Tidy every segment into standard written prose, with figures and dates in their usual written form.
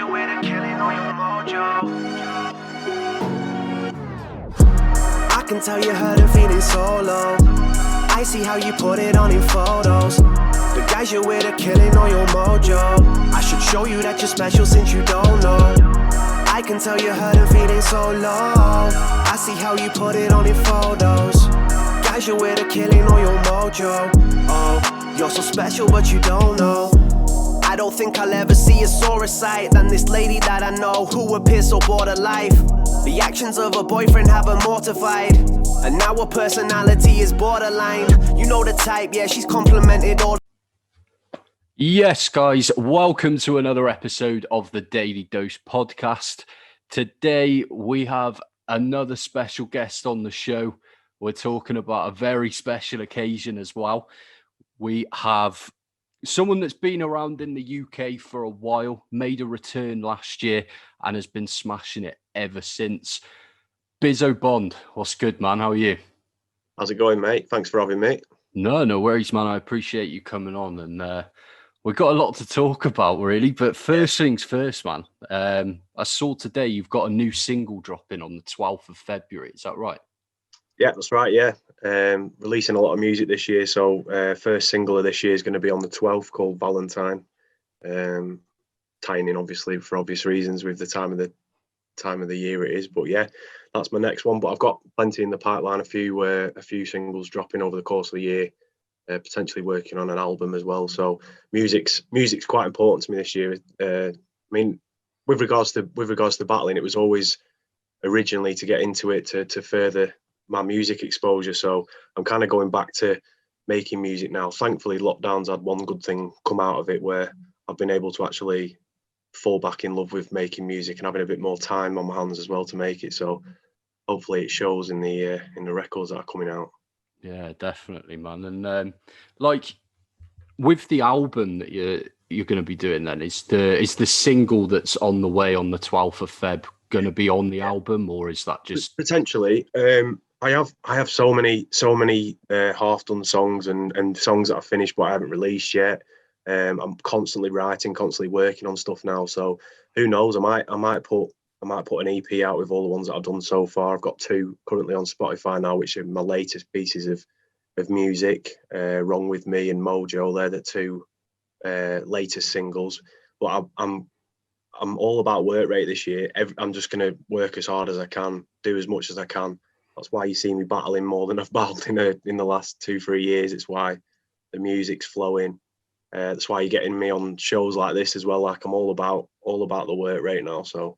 your way to killing all your mojo. I can tell you hurt and feeling so low. I see how you put it on in photos. The guys you're with are killing all your mojo. I should show you that you're special since you don't know. I can tell you hurt and feeling so low. I see how you put it on in photos. Guys you're with are killing all your mojo. Oh, you're so special but you don't know. I don't think I'll ever see a sorer sight than this lady that I know, who appears so bored of life. The actions of her boyfriend have her mortified, and now her personality is borderline. You know the type, yeah, she's complimented all. Yes, guys, welcome to another episode of the Daily Dose podcast. Today we have another special guest on the show. We're talking about a very special occasion as well. We have someone that's been around in the UK for a while, made a return last year and has been smashing it ever since. Bizzo Bond, what's good, man? How are you? How's it going, mate? Thanks for having me. No worries, man. I appreciate you coming on, and we've got a lot to talk about, really. But first things first, man. I saw today you've got a new single dropping on the 12th of February. Is that right? Yeah, that's right. Yeah, releasing a lot of music this year. So first single of this year is going to be on the 12th, called Valentine. Tying in, obviously, for obvious reasons, with the time of the year it is. But yeah, that's my next one. But I've got plenty in the pipeline. A few singles dropping over the course of the year. Potentially working on an album as well. So music's quite important to me this year. I mean, with regards to battling, it was always originally to get into it to further my music exposure. So I'm kind of going back to making music now. Thankfully, lockdown's had one good thing come out of it, where I've been able to actually fall back in love with making music and having a bit more time on my hands as well to make it. So hopefully it shows in the records that are coming out. Yeah, definitely, man. And like with the album that you're going to be doing, then is the single that's on the way on the 12th of Feb going to be on the album, or is that just potentially? I have so many half done songs and songs that I've finished but I haven't released yet. I'm constantly writing, constantly working on stuff now. So who knows? I might put an EP out with all the ones that I've done so far. I've got 2 currently on Spotify now, which are my latest pieces of music. Wrong With Me and Mojo, they're the 2 latest singles. But I'm all about work rate this year. I'm just going to work as hard as I can, do as much as I can. That's why you see me battling more than I've battled in the last 2-3 years. It's why the music's flowing. That's why you're getting me on shows like this as well. Like, I'm all about the work rate now. So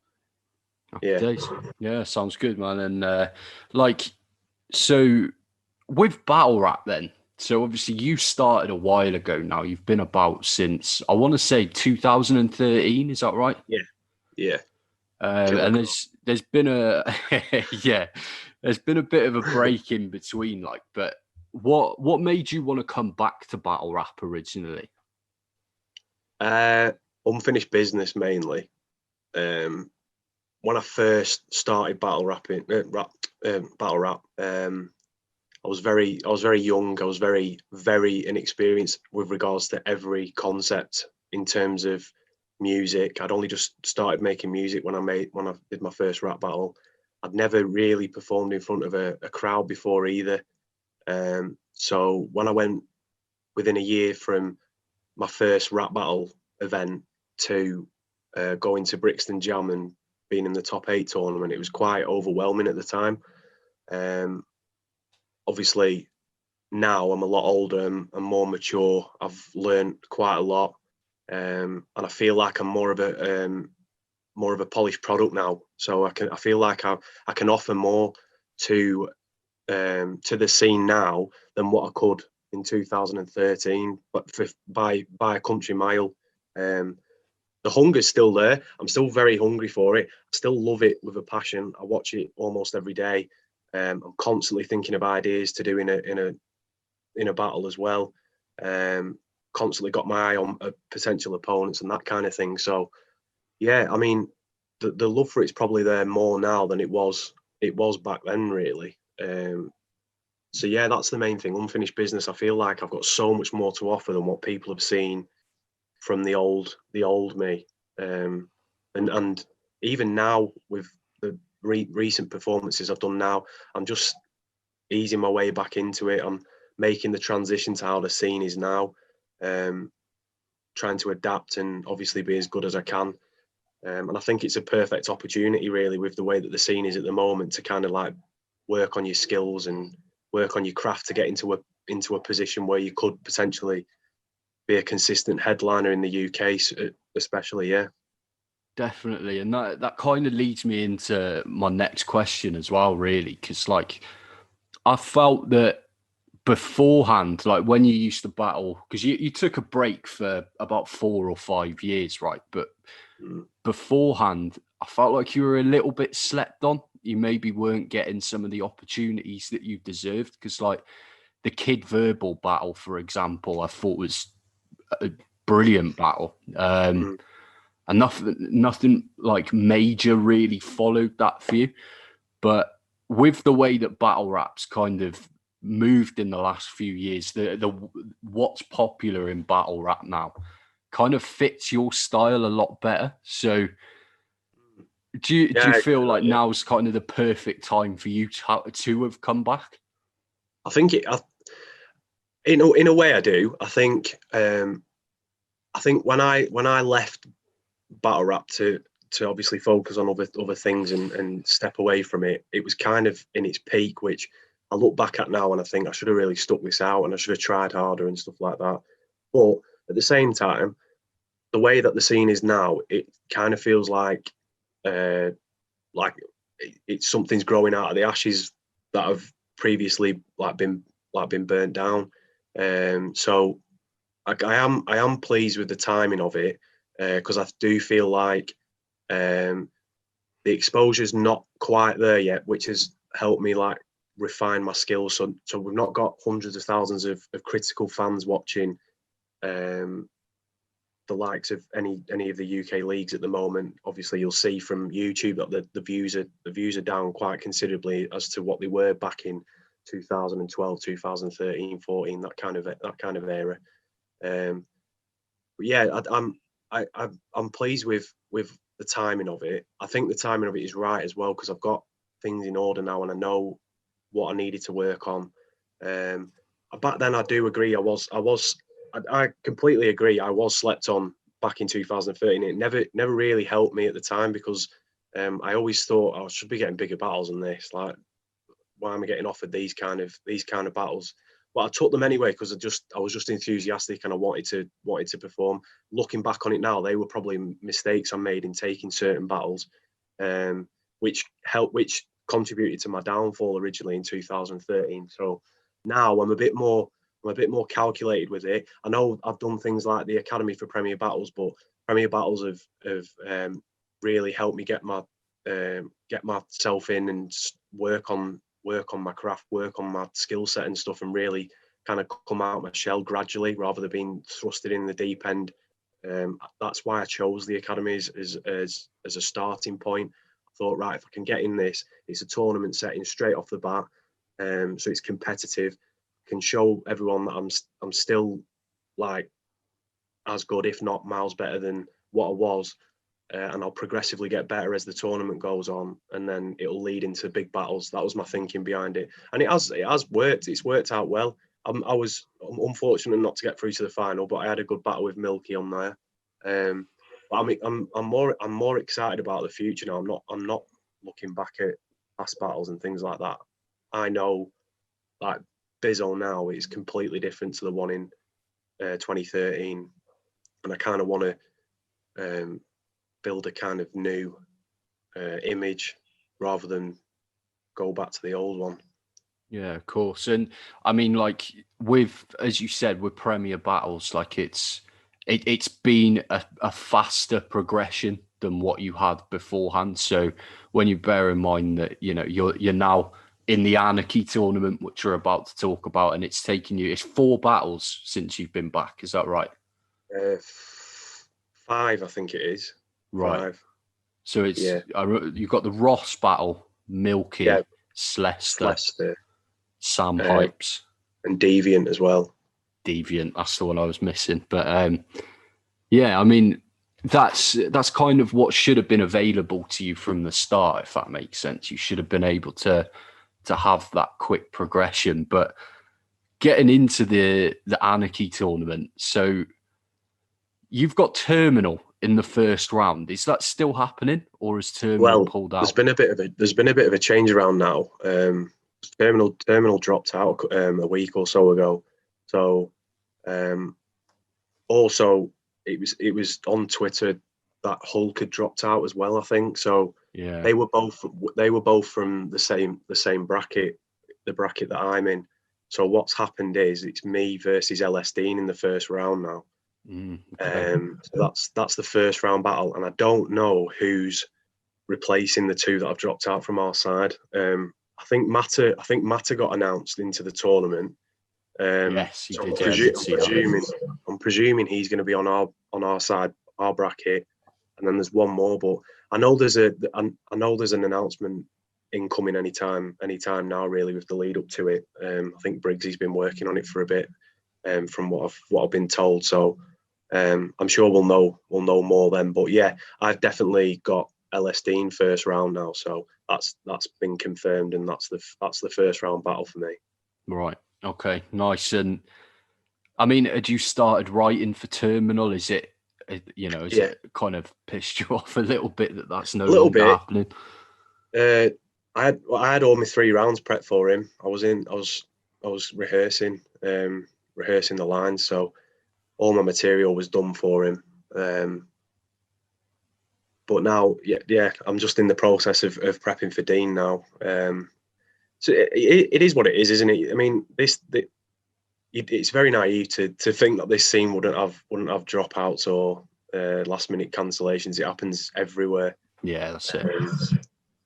yeah, sounds good, man. And so with battle rap, then. So obviously you started a while ago now. You've been about since, I want to say, 2013. Is that right? Yeah. And there's been a there's been a bit of a break in between, like. But what made you want to come back to battle rap originally? Unfinished business mainly. When I first started battle rap, I was very young. I was very, very inexperienced with regards to every concept in terms of music. I'd only just started making music when I did my first rap battle. I'd never really performed in front of a crowd before either. So when I went within a year from my first rap battle event to going to Brixton Jam and being in the top 8 tournament, it was quite overwhelming at the time. Obviously, now I'm a lot older and more mature. I've learned quite a lot, and I feel like I'm more of a polished product now. So I feel like I can offer more to the scene now than what I could in 2013, but by a country mile. The hunger's still there. I'm still very hungry for it. I still love it with a passion. I watch it almost every day. I'm constantly thinking of ideas to do in a battle as well. Constantly got my eye on potential opponents and that kind of thing. So yeah, I mean, the love for it's probably there more now than it was back then, really. So yeah, that's the main thing. Unfinished business. I feel like I've got so much more to offer than what people have seen from the old me. and even now with the recent performances I've done now, I'm just easing my way back into it. I'm making the transition to how the scene is now, trying to adapt and obviously be as good as I can. And I think it's a perfect opportunity, really, with the way that the scene is at the moment, to kind of like work on your skills and work on your craft to get into a position where you could potentially be a consistent headliner in the UK, especially. Yeah. Definitely. And that kind of leads me into my next question as well, really, because like I felt that beforehand, like when you used to battle, because you took a break for about 4 or 5 years, right? But beforehand, I felt like you were a little bit slept on. You maybe weren't getting some of the opportunities that you deserved, because like the Kid Verbal battle, for example, I thought was a brilliant battle. And nothing like major really followed that for you. But with the way that battle rap's kind of moved in the last few years, the what's popular in battle rap now kind of fits your style a lot better. So do you feel like now's kind of the perfect time for you to have come back? I think in a way I do. I think when I left battle rap to obviously focus on other things and step away from it, it was kind of in its peak, which I look back at now and I think I should have really stuck this out and I should have tried harder and stuff like that. But at the same time, the way that the scene is now, it kind of feels like it's something's growing out of the ashes that have previously been burnt down. So I am pleased with the timing of it, because I do feel like the exposure's not quite there yet, which has helped me like refine my skills. So we've not got hundreds of thousands of critical fans watching the likes of any of the UK leagues at the moment. Obviously, you'll see from YouTube that the views are down quite considerably as to what they were back in 2012, 2013, 14, that kind of era. But yeah, I'm pleased with the timing of it. I think the timing of it is right as well, because I've got things in order now and I know what I needed to work on. Back then, I do agree. I completely agree. I was slept on back in 2013. It never really helped me at the time, because I always thought I should be getting bigger battles than this. Like, why am I getting offered these kind of battles? But I took them anyway because I was just enthusiastic and I wanted to perform. Looking back on it now, they were probably mistakes I made in taking certain battles, which contributed to my downfall originally in 2013. So now I'm a bit more calculated with it. I know I've done things like the Academy for Premier Battles, but Premier Battles have really helped me get myself in and work on my craft, work on my skill set and stuff, and really kind of come out of my shell gradually rather than being thrusted in the deep end. That's why I chose the Academy as a starting point. I thought, right, if I can get in this, it's a tournament setting straight off the bat, so it's competitive. Can show everyone that I'm still like as good, if not miles better than what I was, and I'll progressively get better as the tournament goes on, and then it'll lead into big battles. That was my thinking behind it, and it has worked. It's worked out well. I was unfortunate not to get through to the final, but I had a good battle with Milky on there. But I'm more excited about the future now. I'm not looking back at past battles and things like that. I know, like, Bizzo now is completely different to the one in 2013, and I kind of want to build a kind of new image rather than go back to the old one. Yeah, of course. And I mean, like, as you said, with Premier Battles, like it's been a faster progression than what you had beforehand. So when you bear in mind that, you know, you're now in the Anarchy Tournament, which we're about to talk about, and it's 4 battles since you've been back. Is that right? 5, I think it is. Right. 5. So it's you've got the Ross battle, Milky, Slester, Sam Hypes, and Deviant as well. Deviant, that's the one I was missing. But yeah, I mean, that's kind of what should have been available to you from the start, if that makes sense. You should have been able to have that quick progression. But getting into the Anarchy tournament, so you've got Terminal in the first round. Is that still happening, or has Terminal Well, pulled out? there's been a bit of a change around now. Terminal dropped out a week or so ago. So also it was on Twitter that Hulk had dropped out as well, I think. So Yeah. they were both from the same bracket, the bracket that I'm in. So what's happened is it's me versus LS Dean in the first round now. Okay. So that's the first round battle, and I don't know who's replacing the two that have dropped out from our side. I think Mata got announced into the tournament. Yes, he So did. Yeah, I did see that. I'm presuming he's going to be on our side, our bracket, and then there's one more. But I know there's an announcement incoming anytime now, really, with the lead up to it. I think Briggsy's been working on it for a bit, from what I've been told. So I'm sure we'll know more then. But yeah, I've definitely got LS Dean first round now, so that's been confirmed, and that's the first round battle for me. Right. Okay. Nice. And I mean, had you started writing for Terminal? Is it, is Yeah, it kind of pissed you off a little bit that that's no a little longer bit. happening? I had all my 3 rounds prepped for him. I was rehearsing the lines, so all my material was done for him. But now, yeah, I'm just in the process of prepping for Dean now. So it is what it is, isn't it? I mean, it's very naive to think that this scene wouldn't have dropouts or last minute cancellations. It happens everywhere. Yeah, that's it.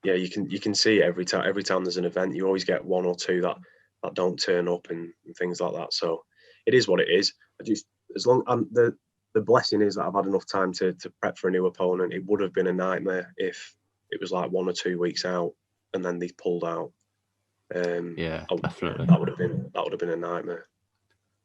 Yeah, you can see it every time there's an event. You always get one or two that don't turn up and things like that. So it is what it is. As long the blessing is that I've had enough time to prep for a new opponent. It would have been a nightmare if it was like 1 or 2 weeks out and then they pulled out. Yeah, definitely. That would have been a nightmare.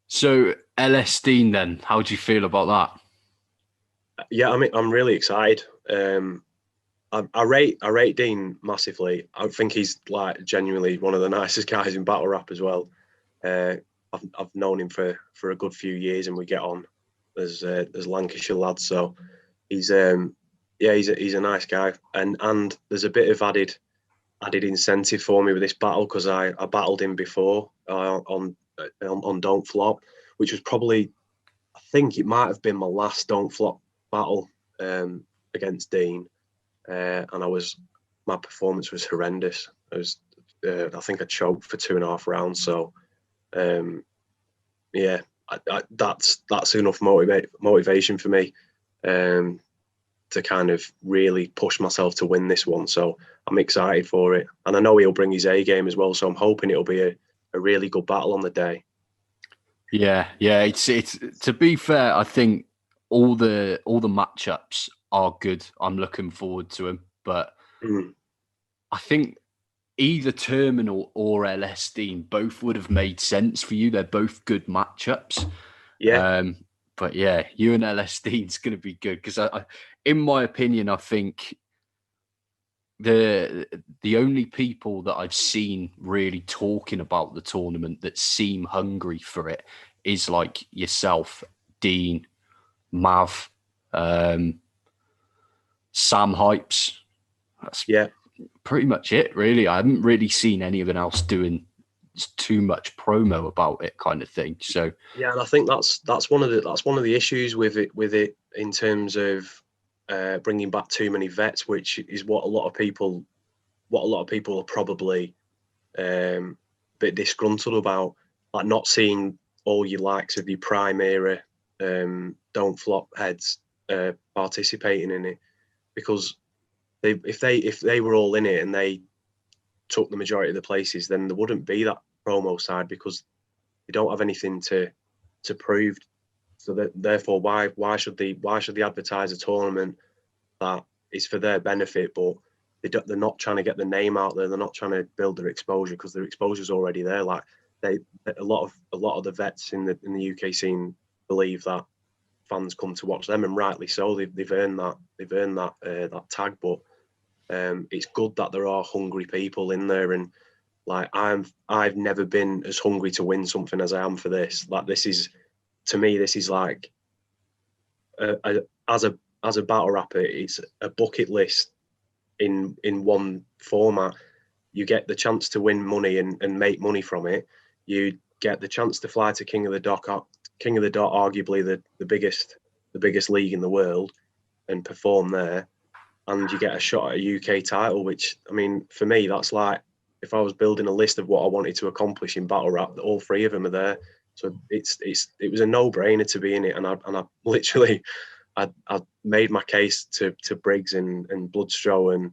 So LS Dean, then, how do you feel about that? Yeah, I mean, I'm really excited. I rate Dean massively. I think he's like genuinely one of the nicest guys in battle rap as well. I've known him for a good few years, and we get on as Lancashire lads. So he's he's a nice guy, and there's a bit of added incentive for me with this battle because I battled him before on Don't Flop, which was probably, I think it might have been my last Don't Flop battle against Dean. And my performance was horrendous. I think I choked for 2.5 rounds. So, yeah, that's enough motivation for me to kind of really push myself to win this one. So I'm excited for it, and I know he'll bring his A game as well. So I'm hoping it'll be a really good battle on the day. Yeah. It's to be fair, I think all the matchups are good. I'm looking forward to them, but I think either Terminal or LS Dean both would have made sense for you. They're both good matchups. Yeah. But yeah, you and LS Dean's going to be good because in my opinion, I think the only people that I've seen really talking about the tournament that seem hungry for it is like yourself, Dean, Mav, Sam Hypes. That's pretty much it, really. I haven't really seen anyone else doing too much promo about it, kind of thing. So yeah, and I think that's one of the issues with it in terms of bringing back too many vets, which is what a lot of people are probably a bit disgruntled about, like not seeing all your likes of your prime era Don't Flop heads participating in it, because if they were all in it and they took the majority of the places, then there wouldn't be that promo side because they don't have anything to prove. So that therefore, why should they advertise a tournament that is for their benefit, but they're not trying to get the name out there. They're not trying to build their exposure because their exposure is already there. Like a lot of the vets in the UK scene believe that fans come to watch them, and rightly so. They've earned that. They've earned that tag. But it's good that there are hungry people in there, and like I've never been as hungry to win something as I am for this. Like this is, to me, this is like as a battle rapper, it's a bucket list in one format. You get the chance to win money and make money from it. You get the chance to fly to King of the Dot, arguably the biggest league in the world, and perform there. And you get a shot at a UK title, which, I mean, for me, that's like, if I was building a list of what I wanted to accomplish in battle rap, all three of them are there. So it was a no-brainer to be in it. And I literally, I made my case to Briggs and Bloodstro and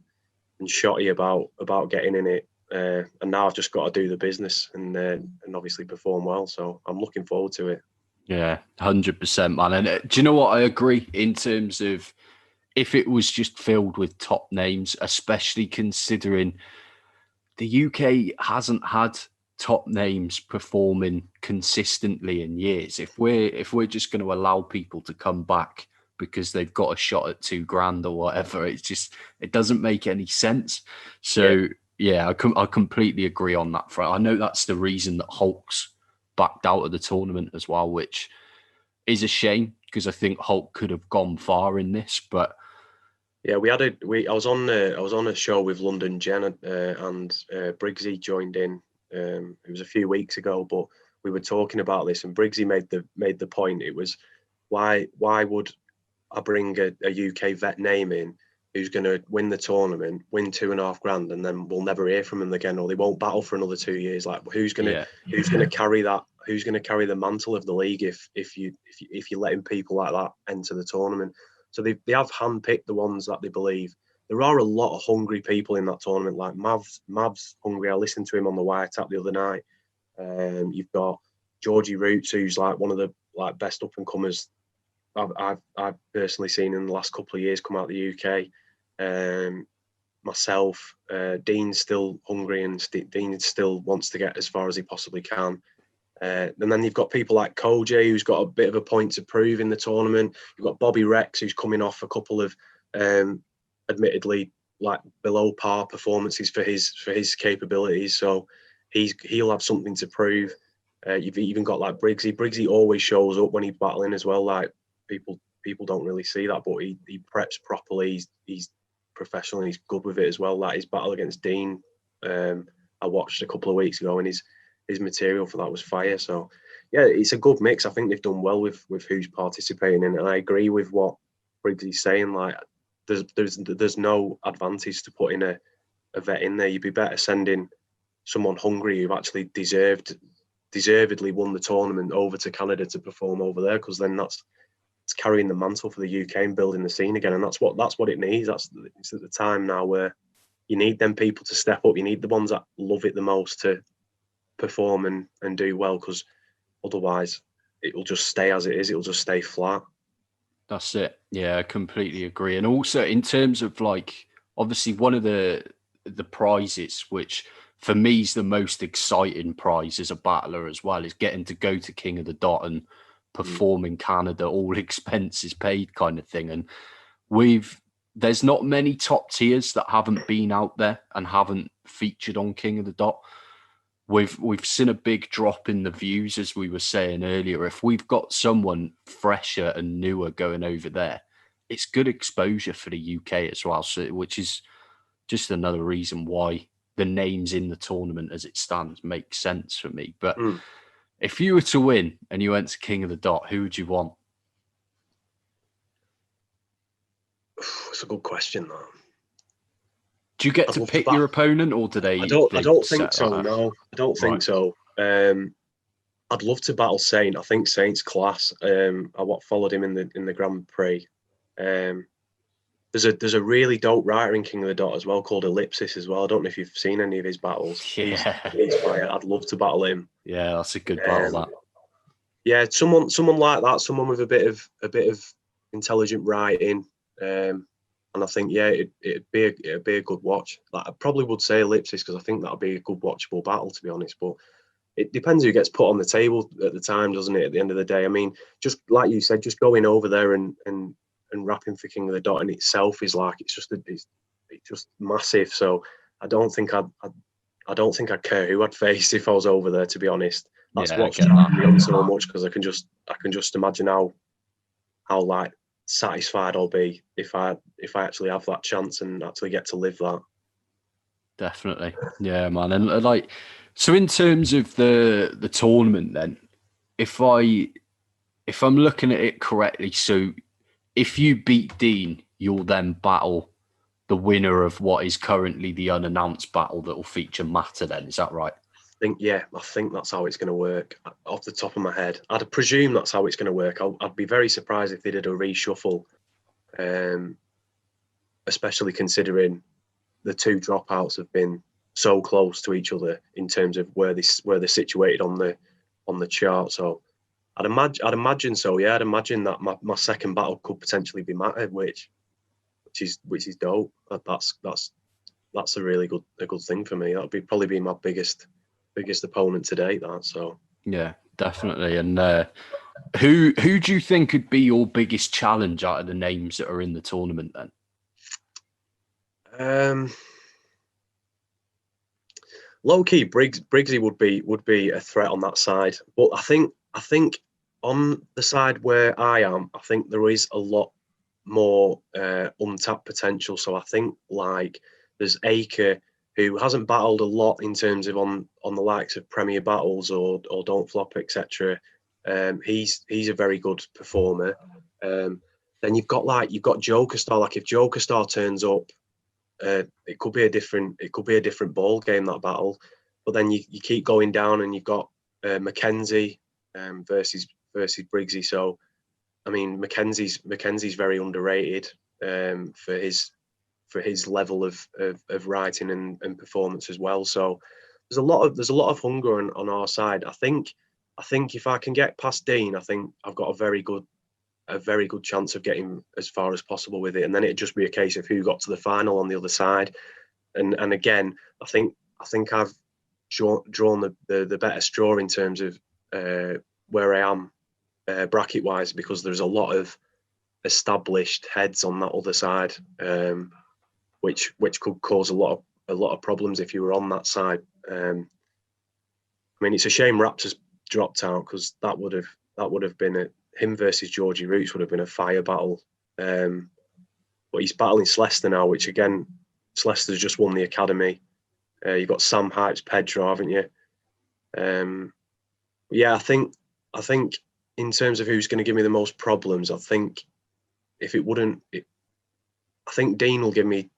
Shotty about getting in it. And now I've just got to do the business and obviously perform well. So I'm looking forward to it. Yeah, 100%, man. And do you know what? I agree in terms of if it was just filled with top names, especially considering the UK hasn't had top names performing consistently in years. If we're just going to allow people to come back because they've got a shot at $2,000 or whatever, it doesn't make any sense. So yeah, I completely agree on that front. I know that's the reason that Hulk's backed out of the tournament as well, which is a shame because I think Hulk could have gone far in this, but. Yeah, I was on a show with London Jen and Briggsy joined in. It was a few weeks ago, but we were talking about this, and Briggsy made the point. It was why would I bring a UK vet name in who's going to win the tournament, win $2,500, and then we'll never hear from him again, or they won't battle for another 2 years? Like, who's going to carry that? Who's going to carry the mantle of the league if you're letting people like that enter the tournament? So they have handpicked the ones that they believe. There are a lot of hungry people in that tournament, like Mav's hungry. I listened to him on the Wiretap the other night. You've got Georgie Roots, who's like one of the best up and comers I've personally seen in the last couple of years come out of the UK. Myself, Dean's still hungry, and Dean still wants to get as far as he possibly can. And then you've got people like Koji, who's got a bit of a point to prove in the tournament. You've got Bobby Rex, who's coming off a couple of admittedly like below par performances for his capabilities. So he'll have something to prove. You've even got like Briggsy. Briggsy always shows up when he's battling as well. Like people don't really see that, but he preps properly. He's professional and he's good with it as well. Like his battle against Dean, I watched a couple of weeks ago, and his material for that was fire. So yeah, it's a good mix. I think they've done well with who's participating in it. And I agree with what Briggsy's saying. Like there's no advantage to putting a vet in there. You'd be better sending someone hungry who actually deservedly won the tournament over to Canada to perform over there, because then it's carrying the mantle for the UK and building the scene again. And that's what it needs. It's at the time now where you need them people to step up. You need the ones that love it the most to perform and do well, because otherwise it will just stay as it is. It will just stay flat. That's it. Yeah, I completely agree. And also in terms of like, obviously one of the prizes, which for me is the most exciting prize as a battler as well, is getting to go to King of the Dot and perform in Canada, all expenses paid kind of thing. And there's not many top tiers that haven't been out there and haven't featured on King of the Dot. We've seen a big drop in the views, as we were saying earlier. If we've got someone fresher and newer going over there, it's good exposure for the UK as well. So, which is just another reason why the names in the tournament as it stands make sense for me. But if you were to win and you went to King of the Dot, who would you want? It's a good question, though. Do you get to pick your opponent, or do they? I don't think so. No, I don't think so. I'd love to battle Saint. I think Saint's class. I followed him in the Grand Prix. There's a really dope writer in King of the Dot as well called Ellipsis as well. I don't know if you've seen any of his battles. Yeah, he's fire. I'd love to battle him. Yeah, that's a good battle. That. Yeah, someone like that. Someone with a bit of intelligent writing. And I think, yeah, it'd be a good watch. Like, I probably would say Ellipsis, because I think that'd be a good watchable battle, to be honest. But it depends who gets put on the table at the time, doesn't it? At the end of the day, I mean, just like you said, just going over there and rapping for King of the Dot in itself is like it's just massive. So I don't think I'd care who I'd face if I was over there. To be honest, that's what's turned me on so much, because I can just imagine how like satisfied I'll be if I actually have that chance and actually get to live that. Definitely, yeah, man. And like, so in terms of the tournament, then, if I'm looking at it correctly, so if you beat Dean, you'll then battle the winner of what is currently the unannounced battle that will feature Matter. Then, is that right? I think that's how it's going to work. Off the top of my head, I'd presume that's how it's going to work. I'd be very surprised if they did a reshuffle, especially considering the two dropouts have been so close to each other in terms of where they're situated on the chart. So I'd imagine so. Yeah, I'd imagine that my second battle could potentially be Matter, which is dope. That's a really good thing for me. That'd probably be my biggest opponent to date. That so. Yeah, definitely. And who do you think could be your biggest challenge out of the names that are in the tournament then? Low key, Briggsy would be a threat on that side, but I think on the side where I am, I think there is a lot more untapped potential. So I think like there's Acre, who hasn't battled a lot in terms of on the likes of Premier Battles or Don't Flop, etc. He's a very good performer. Then you've got Joker Star. Like if Joker Star turns up, it could be a different ball game, that battle. But then you keep going down and you've got Mackenzie versus Briggsy. So I mean Mackenzie's very underrated for his level of writing and performance as well. So there's a lot of hunger on our side. I think if I can get past Dean, I think I've got a very good chance of getting as far as possible with it. And then it'd just be a case of who got to the final on the other side. And again, I think I've drawn the better straw in terms of where I am bracket wise, because there's a lot of established heads on that other side, which could cause a lot of problems if you were on that side. I mean, it's a shame Raptors dropped out, because that would have been him versus Georgie Roots would have been a fire battle. But he's battling Slester now, which again, Slester's just won the academy. You've got Sam Hype's Pedro, haven't you? Yeah, I think in terms of who's going to give me the most problems, I think Dean will give me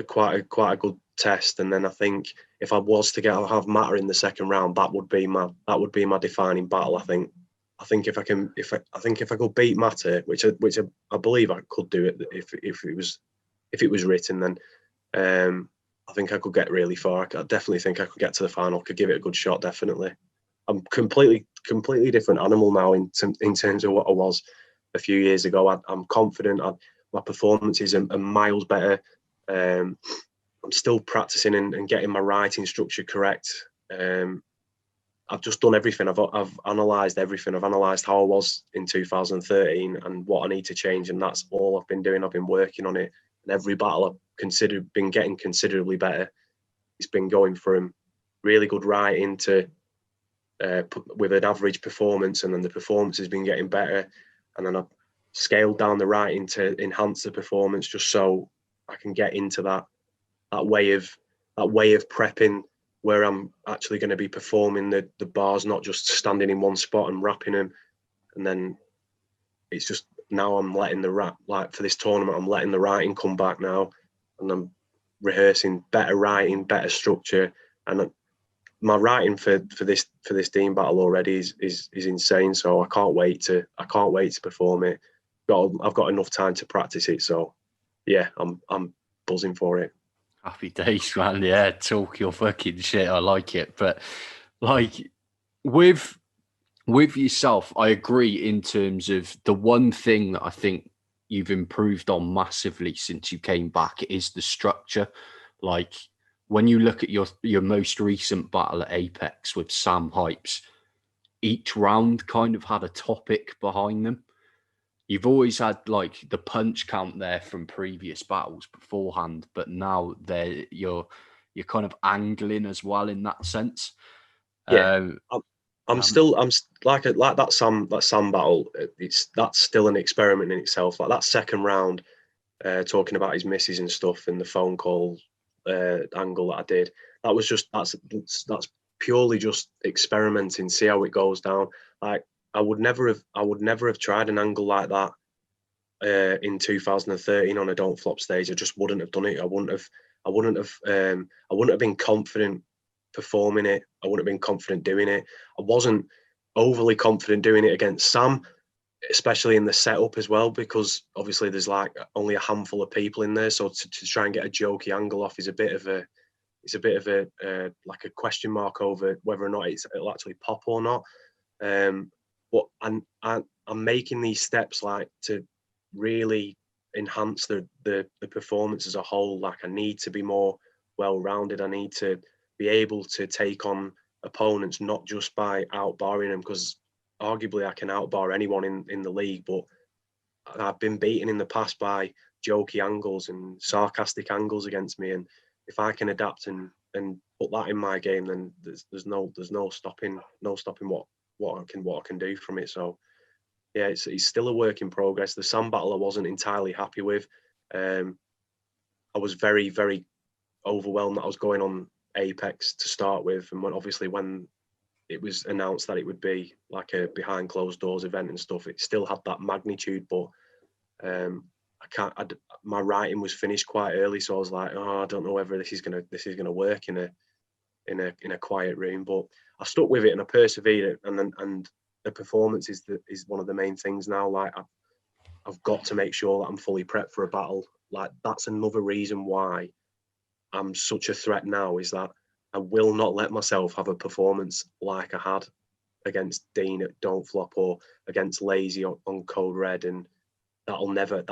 quite a good test, and then I think if I was to have Matter in the second round, that would be my defining battle. I think if I could beat Matter, which I believe I could do it if it was written, then I think I could get really far. I definitely think I could get to the final. Could give it a good shot. Definitely. I'm completely different animal now in terms of what I was a few years ago. I'm confident. My performances are miles better. I'm still practicing and getting my writing structure correct. I've just done everything. I've analysed everything. I've analysed how I was in 2013 and what I need to change, and that's all I've been doing. I've been working on it, and every battle I've been getting considerably better. It's been going from really good writing to with an average performance, and then the performance has been getting better, and then I've scaled down the writing to enhance the performance, just so I can get into that way of prepping, where I'm actually going to be performing the bars, not just standing in one spot and rapping them. And then it's just now I'm letting the rap, like for this tournament, I'm letting the writing come back now, and I'm rehearsing better writing, better structure. And my writing for this Dean battle already is insane. So I can't wait to perform it. I've got enough time to practice it. So yeah, I'm buzzing for it. Happy days, man. Yeah, talk your fucking shit. I like it. But like with yourself, I agree in terms of the one thing that I think you've improved on massively since you came back is the structure. Like when you look at your most recent battle at Apex with Sam Hypes, each round kind of had a topic behind them. You've always had like the punch count there from previous battles beforehand, but now you're kind of angling as well in that sense. Yeah, I'm like that Sam battle. That's still an experiment in itself. Like that second round, talking about his misses and stuff in the phone call angle that I did. That's purely just experimenting, see how it goes down. Like I would never have tried an angle like that in 2013 on a Don't Flop stage. I just wouldn't have done it. I wouldn't have been confident performing it. I wouldn't have been confident doing it. I wasn't overly confident doing it against Sam, especially in the setup as well, because obviously there's like only a handful of people in there. So to try and get a jokey angle off is a bit of a like a question mark over whether or not it'll actually pop or not. But I'm making these steps like to really enhance the performance as a whole. Like I need to be more well-rounded. I need to be able to take on opponents not just by outbarring them, because arguably I can outbar anyone in the league, but I've been beaten in the past by jokey angles and sarcastic angles against me, and if I can adapt and put that in my game, then there's no stopping what I can do from it. So yeah, it's still a work in progress. The Sam battle I wasn't entirely happy with. I was very, very overwhelmed that I was going on Apex to start with, and when it was announced that it would be like a behind closed doors event and stuff, it still had that magnitude, but my writing was finished quite early, so I was like, oh, I don't know whether this is gonna work in a quiet room. But I stuck with it and I persevered, and the performance is one of the main things now. Like I've got to make sure that I'm fully prepped for a battle. Like that's another reason why I'm such a threat now, is that I will not let myself have a performance like I had against Dean at Don't Flop or against Lazy on Code Red, and that'll never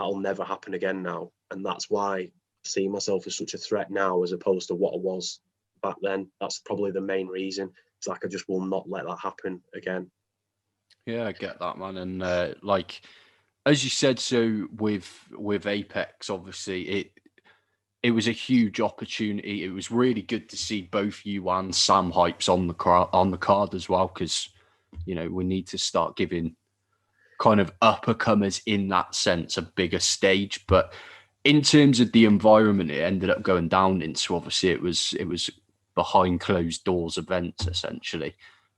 happen again now. And that's why I see myself as such a threat now as opposed to what I was back then. That's probably the main reason. It's like I just will not let that happen again. Yeah, I get that, man. And like as you said, so with Apex, obviously it was a huge opportunity. It was really good to see both you and Sam Hypes on the card as well, because we need to start giving kind of uppercomers in that sense a bigger stage. But in terms of the environment it ended up going down into, obviously it was behind closed doors events essentially.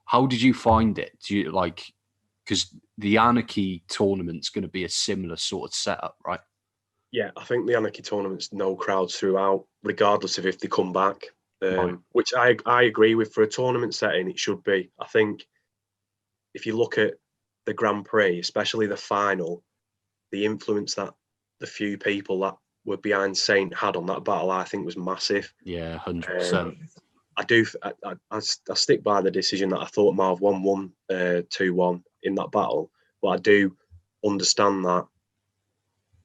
How did you find it? Do you like, because the Anarchy tournament's going to be a similar sort of setup, right? Yeah, I think the Anarchy tournament's no crowds throughout, regardless of if they come back. Right. Which I agree with. For a tournament setting, it should be. I think if you look at the Grand Prix, especially the final, the influence that the few people that were behind Saint had on that battle, I think was massive. Yeah, 100%. I stick by the decision that I thought Marv won 2-1 in that battle, but I do understand that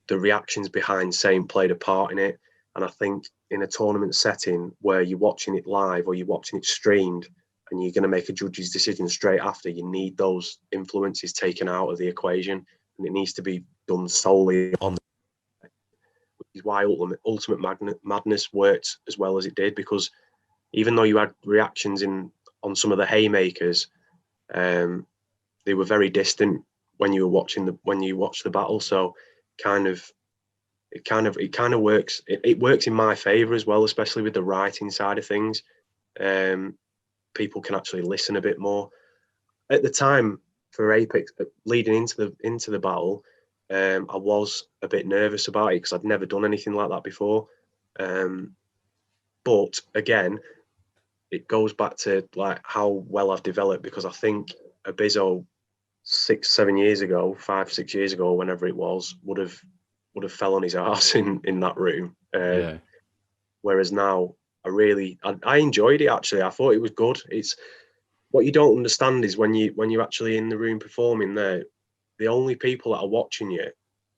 the reactions behind Saint played a part in it. And I think in a tournament setting where you're watching it live or you're watching it streamed and you're going to make a judge's decision straight after, you need those influences taken out of the equation, and it needs to be done solely on, which is why Ultimate Madness worked as well as it did, because even though you had reactions on some of the haymakers, they were very distant when you watched the battle. So it kind of works. It works in my favor as well, especially with the writing side of things. People can actually listen a bit more. At the time for Apex, leading into the battle, I was a bit nervous about it because I'd never done anything like that before. But again, it goes back to like how well I've developed, because I think a Bizzo 5-6 years ago, whenever it was, would have fell on his arse in that room. Yeah. Whereas now, I enjoyed it actually. I thought it was good. It's what you don't understand is when you're actually in the room performing there, the only people that are watching you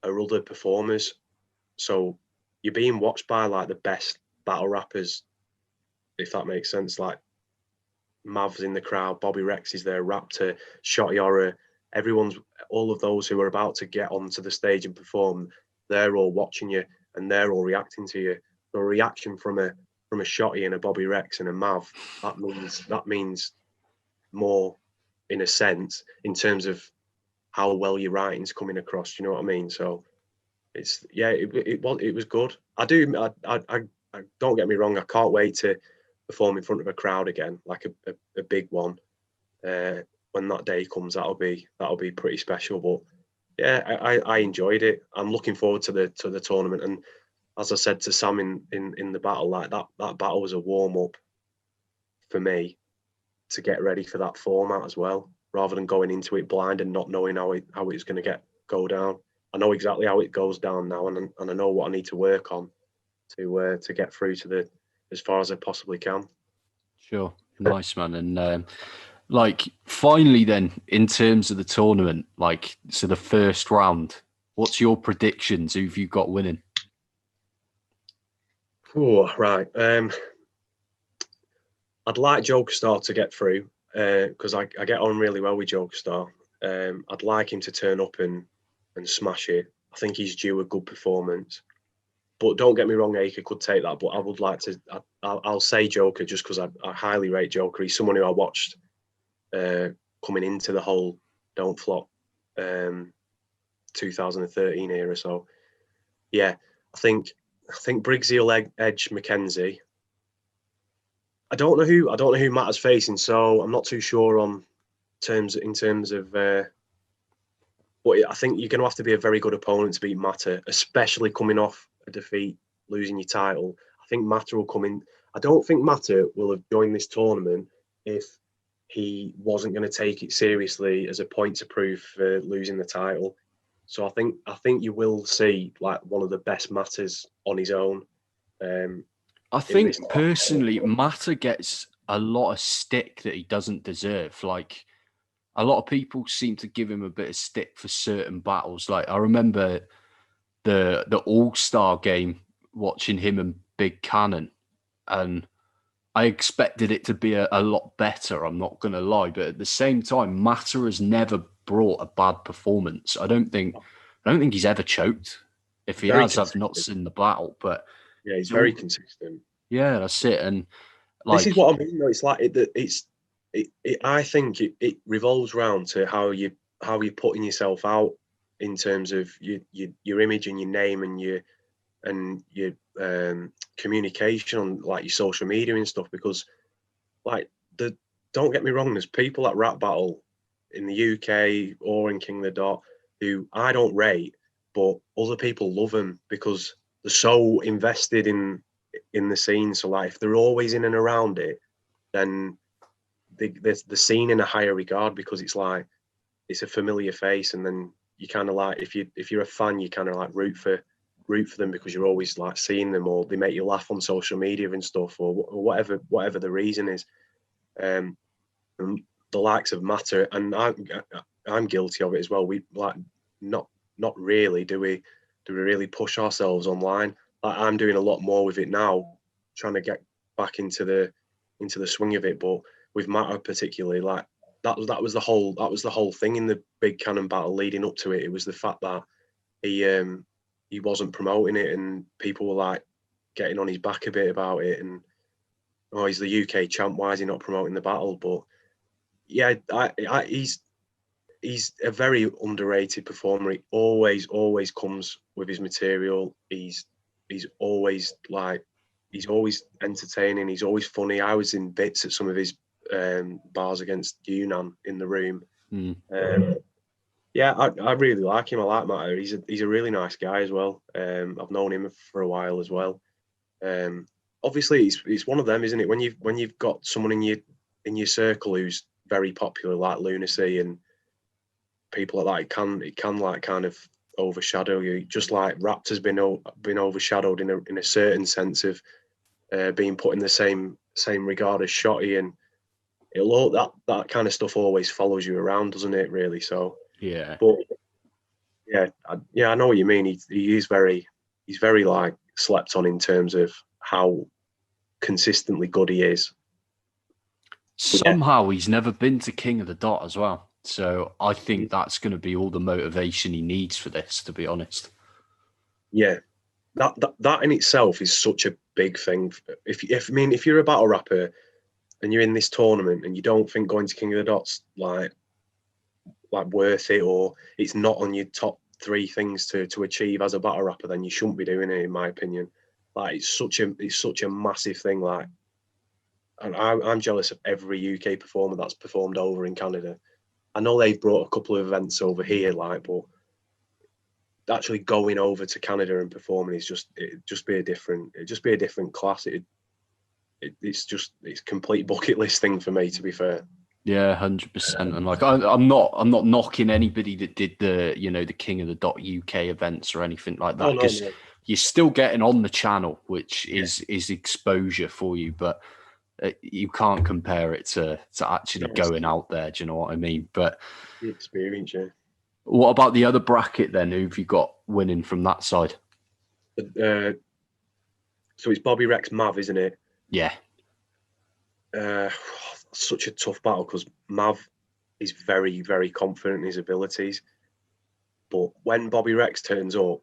are other performers. So you're being watched by like the best battle rappers if that makes sense. Like Mav's in the crowd, Bobby Rex is there, Raptor, Shotty Horror, all of those who are about to get onto the stage and perform, they're all watching you and they're all reacting to you. The reaction from a Shotty and a Bobby Rex and a Mav, that means more in a sense in terms of how well your writing's coming across. You know what I mean? So it was good. I don't get me wrong. I can't wait to perform in front of a crowd again, like a big one. When that day comes, that'll be pretty special. But yeah, I enjoyed it. I'm looking forward to the tournament. And as I said to Sam in the battle, like that battle was a warm up for me to get ready for that format as well, rather than going into it blind and not knowing how it's going to go down. I know exactly how it goes down now, and I know what I need to work on to get through to as far as I possibly can. Sure, nice man. And like finally, then in terms of the tournament, like so the first round, what's your predictions? Who've you got winning? Oh, right. I'd like Jokerstar to get through because I get on really well with Jokerstar. I'd like him to turn up and smash it. I think he's due a good performance. But don't get me wrong, Acre could take that. But I would like to. I'll say Joker just because I highly rate Joker. He's someone who I watched coming into the whole Don't Flop 2013 era. So yeah, I think Briggsy will edge Mackenzie. I don't know who Matt is facing, so I'm not too sure in terms of. But I think you're going to have to be a very good opponent to beat Matter, especially coming off a defeat, losing your title. I think Matter will come in. I don't think Matter will have joined this tournament if he wasn't going to take it seriously as a point to prove for losing the title. So I think you will see like one of the best Matters on his own. I think personally, Matter gets a lot of stick that he doesn't deserve. Like a lot of people seem to give him a bit of stick for certain battles. Like I remember the All-Star game, watching him and Big Cannon, and I expected it to be a lot better. I'm not going to lie, but at the same time, Matter has never brought a bad performance. I don't think he's ever choked. If he has, I've not seen the battle, but. Yeah, he's very consistent. Yeah, that's it. And like, this is what I mean. Though. It's like I think it revolves around to how you're putting yourself out in terms of your image and your name and your communication on like your social media and stuff. Because like don't get me wrong, there's people at Rap Battle in the UK or in King of the Dot who I don't rate, but other people love them because they're so invested in the scene. So like if they're always in and around it, then they're seen in a higher regard because it's like it's a familiar face, and then you kind of like if you're a fan, you kind of like root for them because you're always like seeing them, or they make you laugh on social media and stuff, or whatever the reason is. And the likes of Matter, and I'm guilty of it as well. We like not really do we really push ourselves online. Like I'm doing a lot more with it now, trying to get back into the swing of it. But with Matter particularly, like that was the whole thing in the Big Cannon battle leading up to it. It was the fact that he wasn't promoting it, and people were like getting on his back a bit about it. And oh, he's the UK champ. Why is he not promoting the battle? But yeah, he's a very underrated performer. He always comes with his material. He's always entertaining. He's always funny. I was in bits at some of his bars against Yunnan in the room. Yeah, I really like him. I like Matter. He's a really nice guy as well. I've known him for a while as well. Obviously, it's one of them, isn't it? When you've got someone in your circle who's very popular, like Lunacy and people like that, it can like kind of overshadow you. Just like Raptor's been overshadowed in a certain sense of being put in the same regard as Shotty, and that kind of stuff always follows you around, doesn't it? Really. So yeah. But I know what you mean. He's very like slept on in terms of how consistently good he is. Somehow he's never been to King of the Dot as well. So I think that's going to be all the motivation he needs for this, to be honest. Yeah, that in itself is such a big thing. If you're a battle rapper and you're in this tournament and you don't think going to King of the Dot's like worth it, or it's not on your top 3 things to achieve as a battle rapper, then you shouldn't be doing it, in my opinion. Like it's such a massive thing. Like, and I'm jealous of every UK performer that's performed over in Canada. I know they've brought a couple of events over here, like, but actually going over to Canada and performing is it'd just be a different class. It's complete bucket list thing for me, to be fair. Yeah, 100%. And like, I'm not knocking anybody that did the King of the Dot UK events or anything like that, because you're still getting on the channel, which is exposure for you, but you can't compare it to actually going out there. Do you know what I mean? But the experience, yeah. What about the other bracket then? Who've you got winning from that side? So it's Bobby Rex Mav, isn't it? Yeah. Such a tough battle because Mav is very, very confident in his abilities. But when Bobby Rex turns up,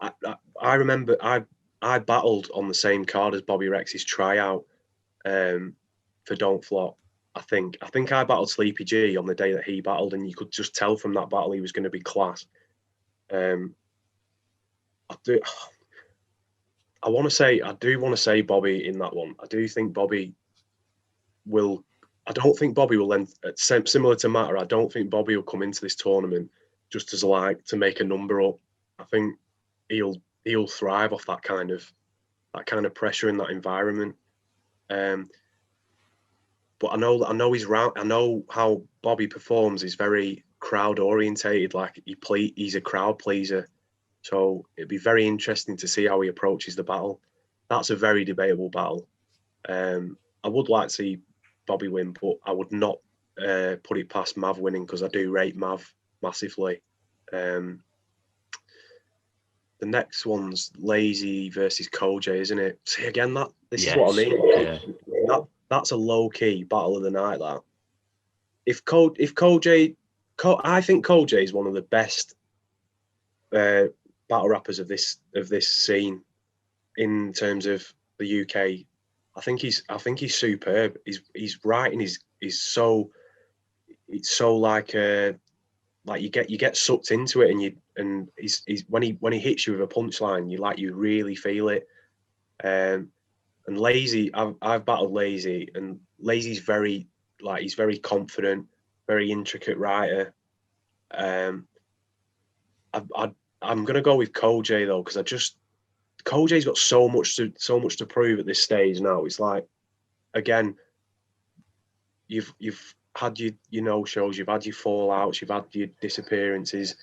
I remember I battled on the same card as Bobby Rex's tryout for Don't Flop. I think I battled Sleepy G on the day that he battled, and you could just tell from that battle he was going to be class. I do want to say Bobby in that one. I do think Bobby will. I don't think Bobby will then, similar to Matter, I don't think Bobby will come into this tournament just as like to make a number up. I think he'll thrive off that kind of pressure in that environment. But I know he's round. I know how Bobby performs is very crowd orientated. Like he's a crowd pleaser. So it'd be very interesting to see how he approaches the battle. That's a very debatable battle. I would like to see Bobby win, but I would not put it past Mav winning because I do rate Mav massively. The next one's Lazy versus Koj, isn't it? See again, this is what I mean. Yeah. That's a low key battle of the night. That if Koj, I think Koj is one of the best battle rappers of this scene in terms of the UK. I think he's superb. His writing is so, it's so like you get sucked into it, and he's when he hits you with a punchline, you really feel it. And Lazy, I've battled Lazy, and Lazy's he's very confident, very intricate writer. I'm gonna go with Koj though, because Koj's got so much to prove at this stage now. It's like, again, you've had your no-shows, you've had your fallouts, you've had your disappearances.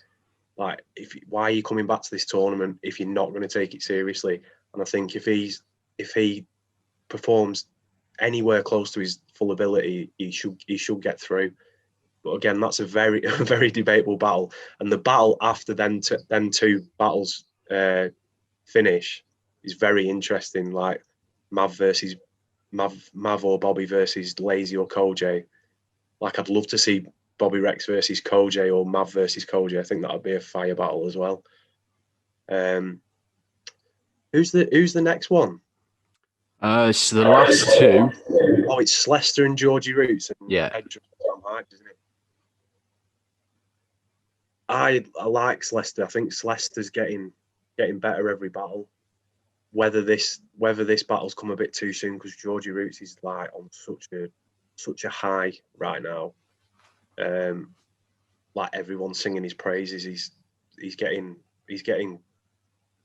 Like, why are you coming back to this tournament if you're not going to take it seriously? And I think if he performs anywhere close to his full ability, he should get through. But again, that's a very very debatable battle. And the battle after them two battles finish is very interesting. Like Mav or Bobby versus Lazy or Koj. Like, I'd love to see Bobby Rex versus Koj or Mav versus Koj. I think that would be a fire battle as well. Who's the next one? So the last two. Oh, it's Slester and Georgie Roots. And yeah. Tom Hyde, isn't it? I like Slester. I think Slester's getting better every battle. Whether this battle's come a bit too soon because Georgie Roots is like on such a high right now. Like everyone's singing his praises. He's getting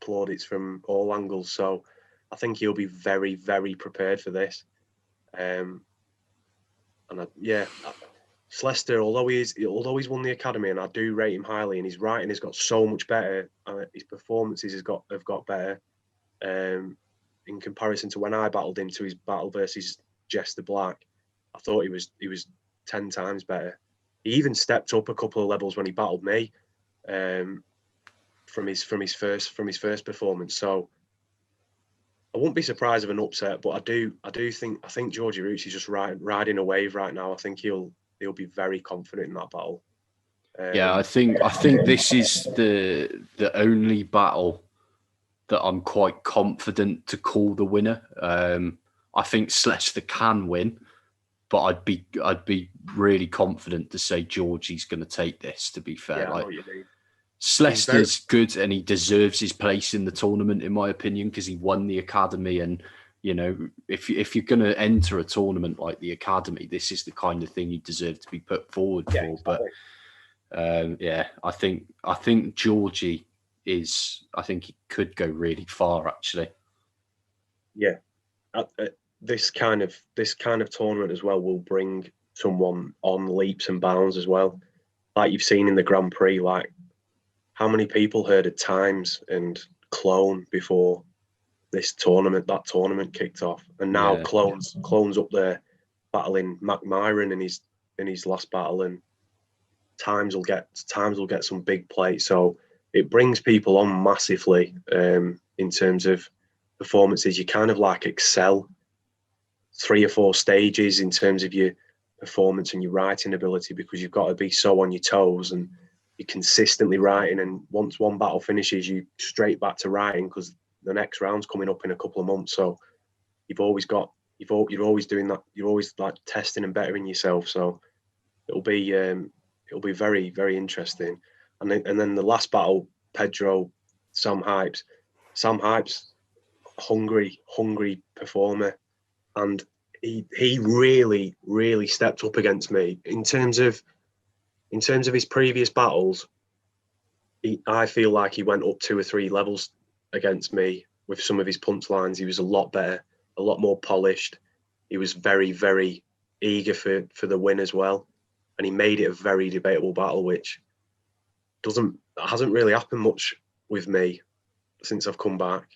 plaudits from all angles. So I think he'll be very, very prepared for this. Slester, although he's won the academy, and I do rate him highly, and his writing has got so much better. His performances have got better. In comparison to when I battled him, to his battle versus Jester Black, I thought he was 10 times better. He even stepped up a couple of levels when he battled me, from his first performance. So I wouldn't be surprised of an upset, but I think Georgie Roots is just riding a wave right now. I think he'll be very confident in that battle. Yeah, I think this is the only battle that I'm quite confident to call the winner. I think Slester can win, but I'd be really confident to say Georgie's going to take this. To be fair, Yeah, I know like what you mean. Slester's good and he deserves his place in the tournament, in my opinion, because he won the academy. And you know, if you're going to enter a tournament like the academy, this is the kind of thing you deserve to be put forward for. Exactly. But yeah, I think Georgie is. I think he could go really far, actually. Yeah, this kind of tournament as well will bring someone on leaps and bounds as well, like you've seen in the Grand Prix. Like, how many people heard of Times and Clone before that tournament kicked off, and now Yeah. Clone's up there battling McMyron in his last battle, and Times will get some big play. So it brings people on massively in terms of performances. You kind of like excel 3 or 4 stages in terms of your performance and your writing ability, because you've got to be so on your toes and you're consistently writing. And once one battle finishes, you straight back to writing because the next round's coming up in a couple of months. So you're always doing that. You're always like testing and bettering yourself. So it'll be very, very interesting. And then the last battle, Pedro, Sam Hypes, hungry performer, and he really, really stepped up against me in terms of his previous battles. I feel like he went up 2 or 3 levels against me with some of his punchlines. He was a lot better, a lot more polished. He was very, very eager for the win as well, and he made it a very debatable battle, which hasn't really happened much with me since I've come back.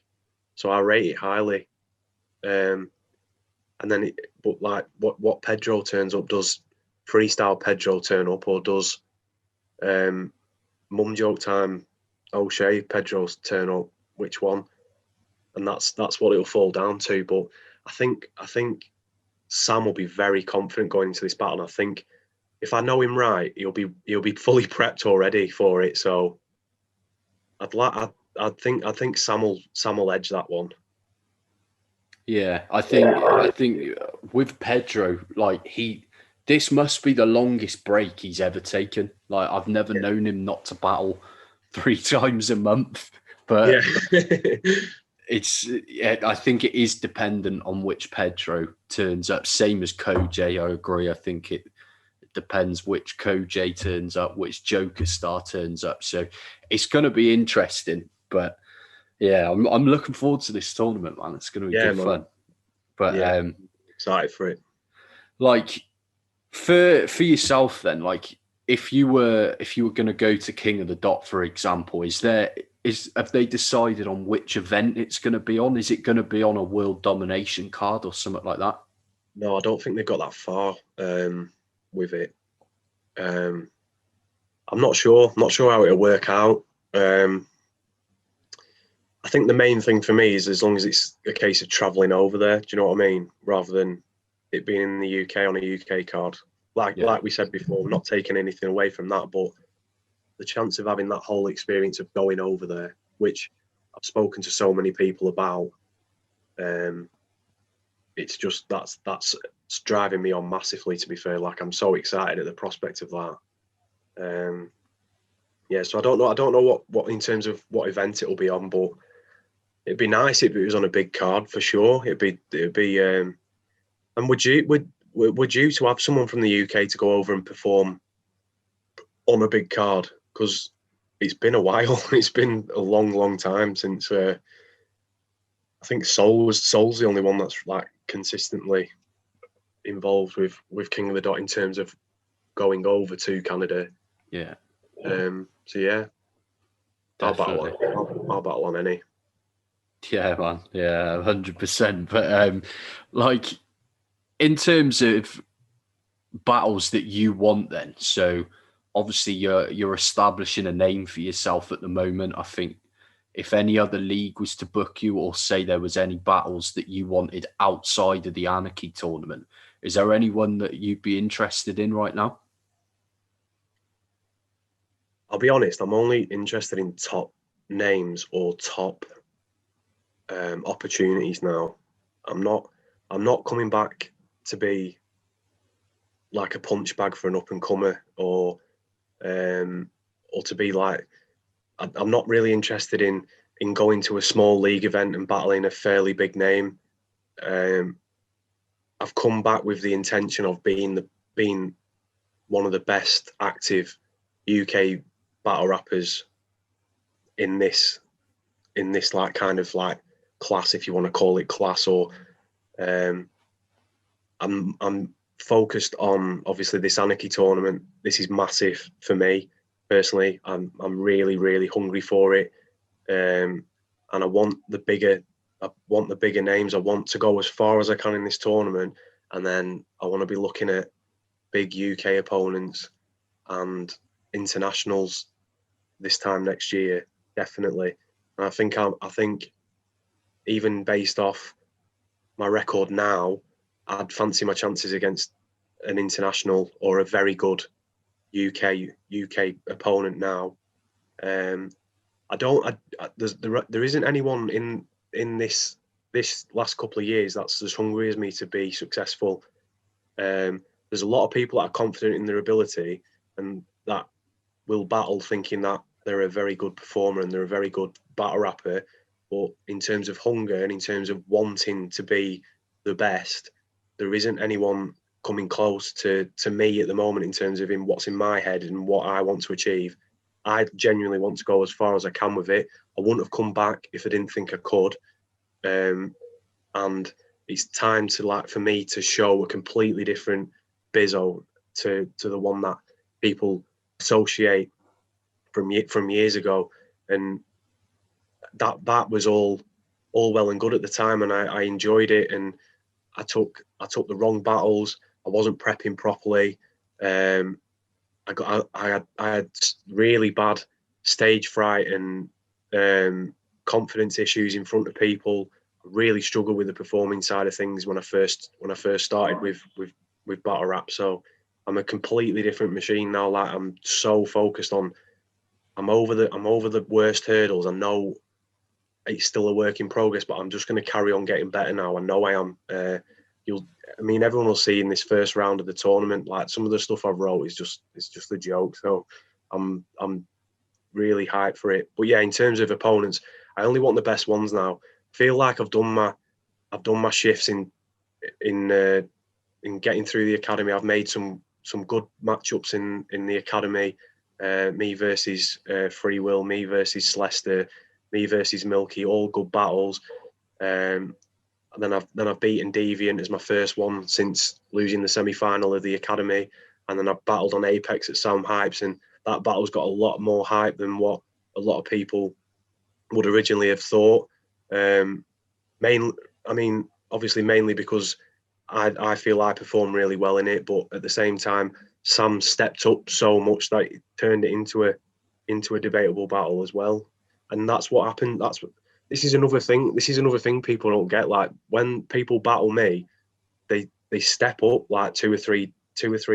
So I rate it highly. And then, but like what Pedro turns up, does freestyle Pedro turn up, or does mum joke time O'Shea Pedro's turn up? Which one? And that's what it'll fall down to. But I think Sam will be very confident going into this battle. And I think if I know him right, he'll be fully prepped already for it. So I think Sam will edge that one. Yeah, I think with Pedro, like this must be the longest break he's ever taken. Like, I've never known him not to battle 3 times a month. But I think it is dependent on which Pedro turns up. Same as Koj, I agree. I think it depends which Koj turns up, which Joker Star turns up. So it's going to be interesting. But yeah, I'm looking forward to this tournament, man. It's going to be good fun. But excited for it. Like, for yourself, then, like, if you were going to go to King of the Dot, for example, have they decided on which event it's going to be on? Is it going to be on a world domination card or something like that? No, I don't think they've got that far with it. I'm not sure. Not sure how it'll work out. I think the main thing for me is as long as it's a case of travelling over there. Do you know what I mean? Rather than it being in the UK on a UK card. Like we said before, we're not taking anything away from that, but the chance of having that whole experience of going over there, which I've spoken to so many people about, it's just that's driving me on massively, to be fair. Like, I'm so excited at the prospect of that. So I don't know what in terms of what event it'll be on, but it'd be nice if it was on a big card for sure. It'd be and would you to have someone from the UK to go over and perform on a big card? Because it's been a while. It's been a long time since I think Soul's the only one that's like consistently involved with King of the Dot in terms of going over to Canada. Yeah. So yeah, I'll battle on any. Yeah, man. Yeah, 100%. But like, in terms of battles that you want, then, so obviously you're establishing a name for yourself at the moment. I think if any other league was to book you, or say there was any battles that you wanted outside of the Anarchy Tournament, is there anyone that you'd be interested in right now? I'll be honest, I'm only interested in top names or top opportunities now. I'm not coming back to be like a punch bag for an up and comer, or to be like, I'm not really interested in going to a small league event and battling a fairly big name. I've come back with the intention of being one of the best active UK battle rappers in this like kind of like class, if you want to call it class, or I'm focused on obviously this Anarchy tournament. This is massive for me personally. I'm really hungry for it, and I want the bigger names. I want to go as far as I can in this tournament, and then I want to be looking at big UK opponents and internationals this time next year, definitely. And I think even based off my record now, I'd fancy my chances against an international or a very good UK opponent now. There isn't anyone in this last couple of years that's as hungry as me to be successful. There's a lot of people that are confident in their ability and that will battle thinking that they're a very good performer and they're a very good battle rapper. But in terms of hunger and in terms of wanting to be the best, there isn't anyone coming close to me at the moment in terms of what's in my head and what I want to achieve. I genuinely want to go as far as I can with it. I wouldn't have come back if I didn't think I could. And it's time for me to show a completely different Bizzo to the one that people associate from years ago. And that was all well and good at the time, and I enjoyed it. And I took the wrong battles. I wasn't prepping properly. I had really bad stage fright and confidence issues in front of people. I really struggled with the performing side of things when I first started with battle rap. So I'm a completely different machine now. Like, I'm so focused on. I'm over the worst hurdles. I know it's still a work in progress, but I'm just going to carry on getting better now. I know I am. Everyone will see in this first round of the tournament, like, some of the stuff I've wrote is just a joke. So I'm really hyped for it. But yeah, in terms of opponents, I only want the best ones now. Feel like I've done my shifts in getting through the academy. I've made some good matchups in the academy. Me versus Free Will, me versus Celeste, me versus Milky, all good battles. And then I've beaten Deviant as my first one since losing the semi-final of the academy, and then I've battled on Apex at Sam Hypes, and that battle's got a lot more hype than what a lot of people would originally have thought. Obviously mainly because I feel I performed really well in it, but at the same time, Sam stepped up so much that it turned it into a debatable battle as well. And that's what happened. This is another thing people don't get. Like, when people battle me, they step up like two or three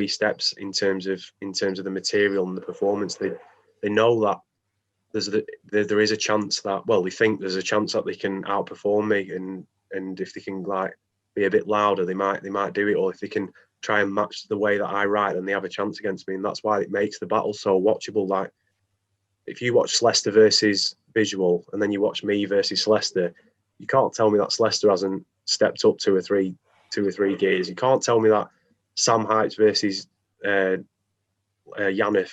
steps in terms of the material and the performance. They know that there is a chance that, well, they think there's a chance that they can outperform me, and if they can, like, be a bit louder, they might do it. Or if they can try and match the way that I write, then they have a chance against me. And that's why it makes the battle so watchable. Like, if you watch Celeste versus Visual and then you watch me versus Celeste, you can't tell me that Celeste hasn't stepped up two or three gears. You can't tell me that Sam Heights versus Yannick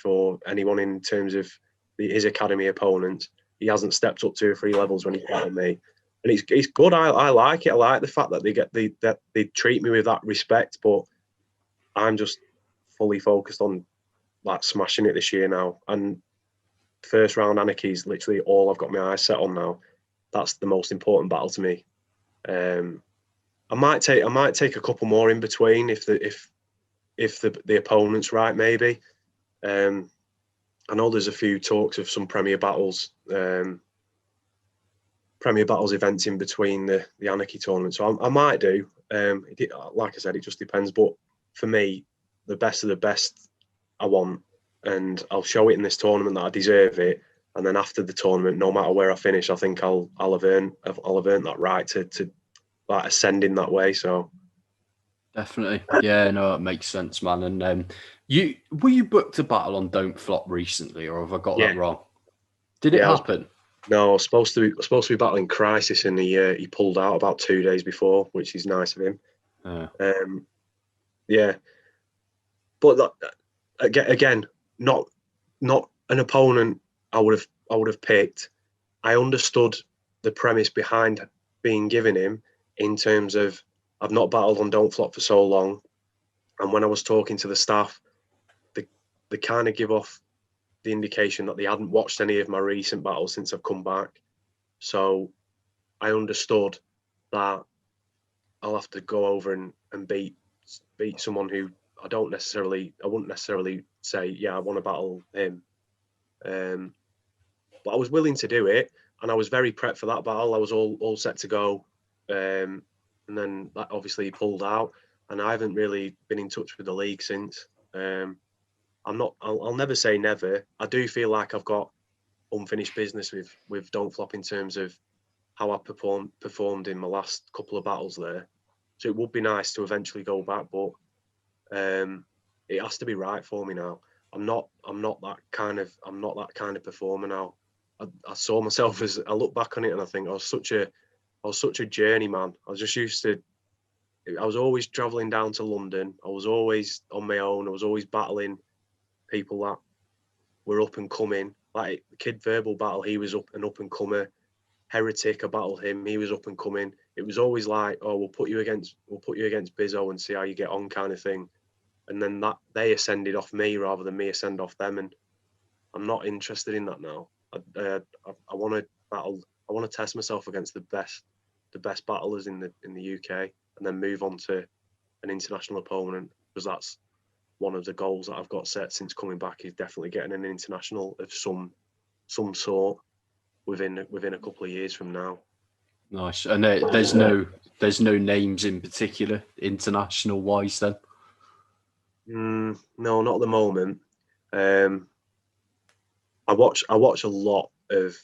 or anyone in terms of his academy opponents, he hasn't stepped up 2 or 3 levels when he battled me. And it's good. I like it. I like the fact that they treat me with that respect. But I'm just fully focused on, like, smashing it this year now. And first round Anarchy is literally all I've got my eyes set on now. That's the most important battle to me. I might take a couple more in between if the opponent's right, maybe. I know there's a few talks of some Premier battles Premier Battles events in between the Anarchy Tournament. So I might do. Like I said, it just depends. But for me, the best of the best I want, and I'll show it in this tournament that I deserve it. And then after the tournament, no matter where I finish, I think I'll have earned that right to like ascend in that way. So Definitely. Yeah, no, it makes sense, man. And were you booked a battle on Don't Flop recently, or have I got yeah, that wrong? Did it yeah, happen? no, I was supposed to be battling Crisis, and he pulled out about 2 days before, which is nice of him. Yeah, but again, not an opponent I would have picked. I understood the premise behind being given him in terms of I've not battled on Don't Flop for so long, and when I was talking to the staff, they kind of give off the indication that they hadn't watched any of my recent battles since I've come back. So I understood that I'll have to go over and beat someone who I wouldn't necessarily say, yeah, I want to battle him. But I was willing to do it, and I was very prepped for that battle. I was all set to go. And then that obviously pulled out, and I haven't really been in touch with the league since. I'll never say never. I do feel like I've got unfinished business with Don't Flop in terms of how I performed in my last couple of battles there. So it would be nice to eventually go back, but it has to be right for me now. I'm not that kind of performer now. I saw myself as I look back on it and I think I was such a journeyman. I was always traveling down to London. I was always on my own. I was always battling people that were up and coming. Like Kid Verbal battle, he was up and comer. Heretic, I battled him. He was up and coming. It was always like, oh, we'll put you against Bizzo and see how you get on, kind of thing. And then that they ascended off me rather than me ascend off them, and I'm not interested in that now. I want to battle. I want to test myself against the best battlers in the UK, and then move on to an international opponent, because that's one of the goals that I've got set since coming back, is definitely getting an international of some sort within a couple of years from now. Nice. And there's no names in particular international wise then? No, not at the moment. I watch a lot of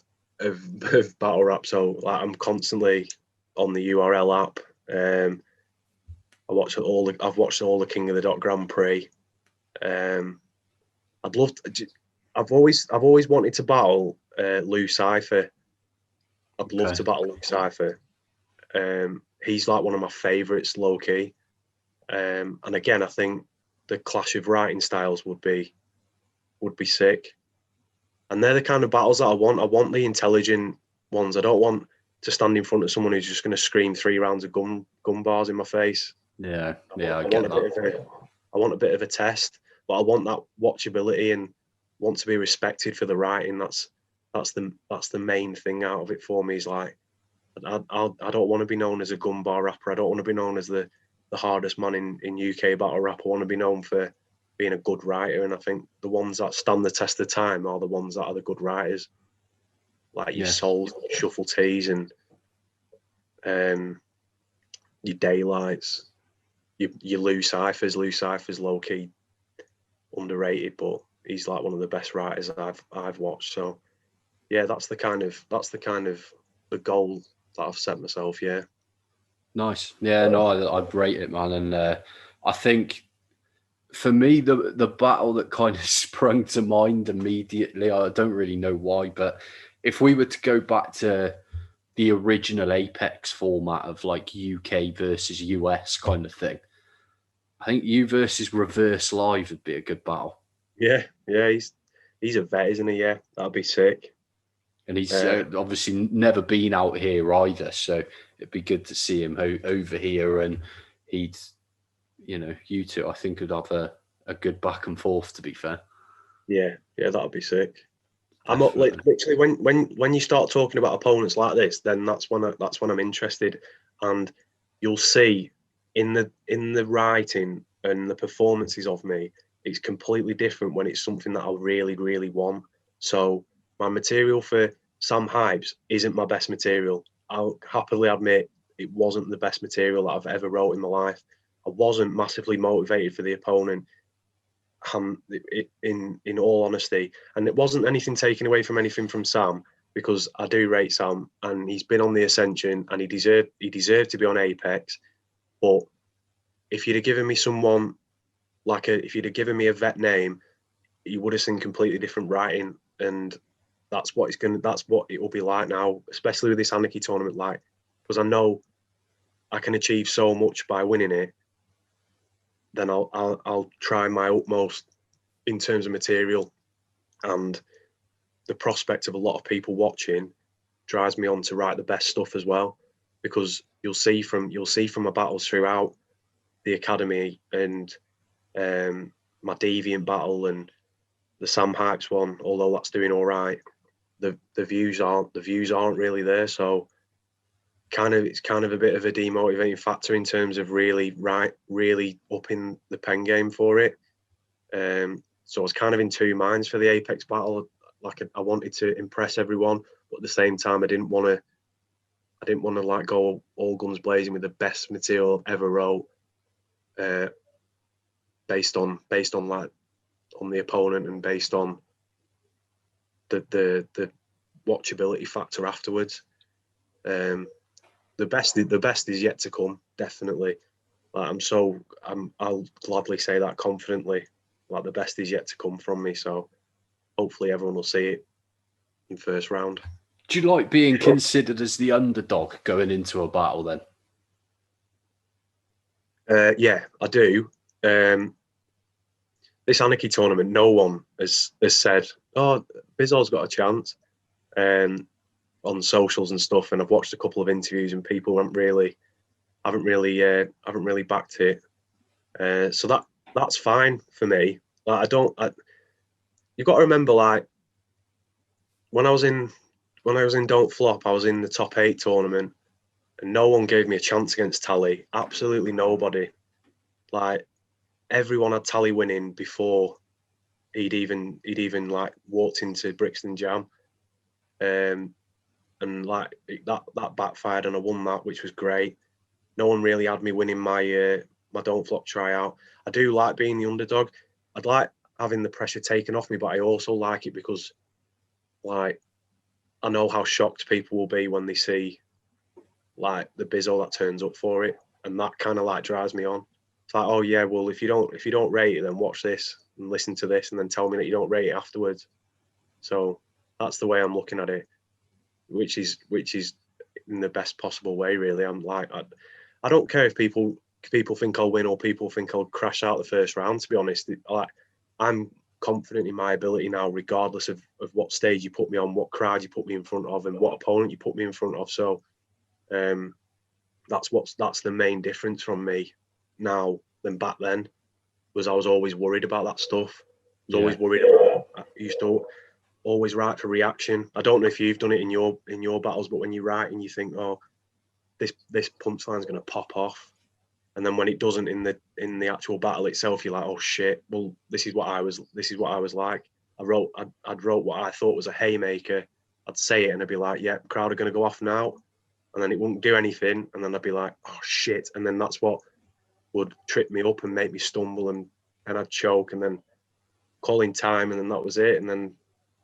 battle rap, so like I'm constantly on the URL app. I've watched all the King of the Dot Grand Prix. I'd love to, I've always wanted to battle Lou Cypher. I'd love to battle Lou Cypher. He's like one of my favourites, low key. And again, I think the clash of writing styles would be sick. And they're the kind of battles that I want. I want the intelligent ones. I don't want to stand in front of someone who's just going to scream 3 rounds of gun bars in my face. Yeah, I get that. I want a bit of a test, but I want that watchability and want to be respected for the writing. That's the main thing out of it for me. Is like I don't want to be known as a gun bar rapper. I don't want to be known as the hardest man in UK battle rap. I want to be known for being a good writer, and I think the ones that stand the test of time are the ones that are the good writers, like your Souls, Shuffle Tees, and your Daylights, your Lou Cyphers. Lou Cyphers low key underrated, but he's like one of the best writers I've watched. So yeah, that's the kind of the goal that I've set myself. Yeah. Nice. Yeah, no, I'd rate it, man. And I think for me, the battle that kind of sprung to mind immediately, I don't really know why, but if we were to go back to the original Apex format of like UK versus US kind of thing, I think you versus Reverse Live would be a good battle. Yeah, he's a vet, isn't he? Yeah, that'd be sick. And he's obviously never been out here either, so it'd be good to see him over here, and he'd, you two, I think, would have a good back and forth, to be fair. Yeah, that'd be sick. I'm not literally when you start talking about opponents like this, then that's when I'm interested, and you'll see in the writing and the performances of me, it's completely different when it's something that I really, really want. So my material for Sam Hypes isn't my best material. I'll happily admit it wasn't the best material that I've ever wrote in my life. I wasn't massively motivated for the opponent, in all honesty. And it wasn't anything taken away from anything from Sam, because I do rate Sam, and he's been on the ascension, and he deserved to be on Apex. But if you'd have given me someone if you'd have given me a vet name, you would have seen completely different writing, and that's what it will be like now, especially with this Anarchy tournament. Like, because I know I can achieve so much by winning it, then I'll try my utmost in terms of material, and the prospect of a lot of people watching drives me on to write the best stuff as well, because you'll see from my battles throughout the academy, and my Deviant battle and the Sam Hypes one, although that's doing all right, the views aren't really there. So it's kind of a bit of a demotivating factor in terms of really upping the pen game for it. So I was kind of in two minds for the Apex battle. Like, I wanted to impress everyone, but at the same time I didn't want to like go all guns blazing with the best material I've ever wrote, based on like on the opponent, and based on the watchability factor afterwards. The best is yet to come, definitely. Like, I'll gladly say that confidently. Like, the best is yet to come from me. So hopefully everyone will see it in first round. Do you like being considered as the underdog going into a battle then? Yeah, I do. This Anarchy tournament, no one has said, "Oh, Bizzo's got a chance," on socials and stuff. And I've watched a couple of interviews, and people haven't really backed it. So that's fine for me. Like, you've got to remember, like, when I was in Don't Flop, I was in the top 8 tournament, and no one gave me a chance against Tally. Absolutely nobody. Like, everyone had Tally winning before he'd even like walked into Brixton Jam, and like that backfired, and I won that, which was great. No one really had me winning my Don't Flop tryout. I do like being the underdog. I'd like having the pressure taken off me, but I also like it because, like, I know how shocked people will be when they see, like, the Bizzo that turns up for it, and that kind of like drives me on. It's like, oh yeah, well, if you don't rate it, then watch this and listen to this, and then tell me that you don't rate it afterwards. So that's the way I'm looking at it, which is in the best possible way, really. I'm like, I don't care if people think I'll win or people think I'll crash out the first round. To be honest, I'm confident in my ability now, regardless of what stage you put me on, what crowd you put me in front of, and what opponent you put me in front of. So that's the main difference from me now than back then. Was I was always worried about that stuff. I was always worried about. I used to always write for reaction. I don't know if you've done it in your battles, but when you write and you think, oh, this punchline's going to pop off, and then when it doesn't in the actual battle itself, you're like, oh shit, well, this is what I was like. I'd wrote what I thought was a haymaker. I'd say it and I'd be like, yeah, crowd are going to go off now, and then it wouldn't do anything, and then I'd be like, oh shit, and then that's what would trip me up and make me stumble, and I'd choke, and then call in time, and then that was it, and then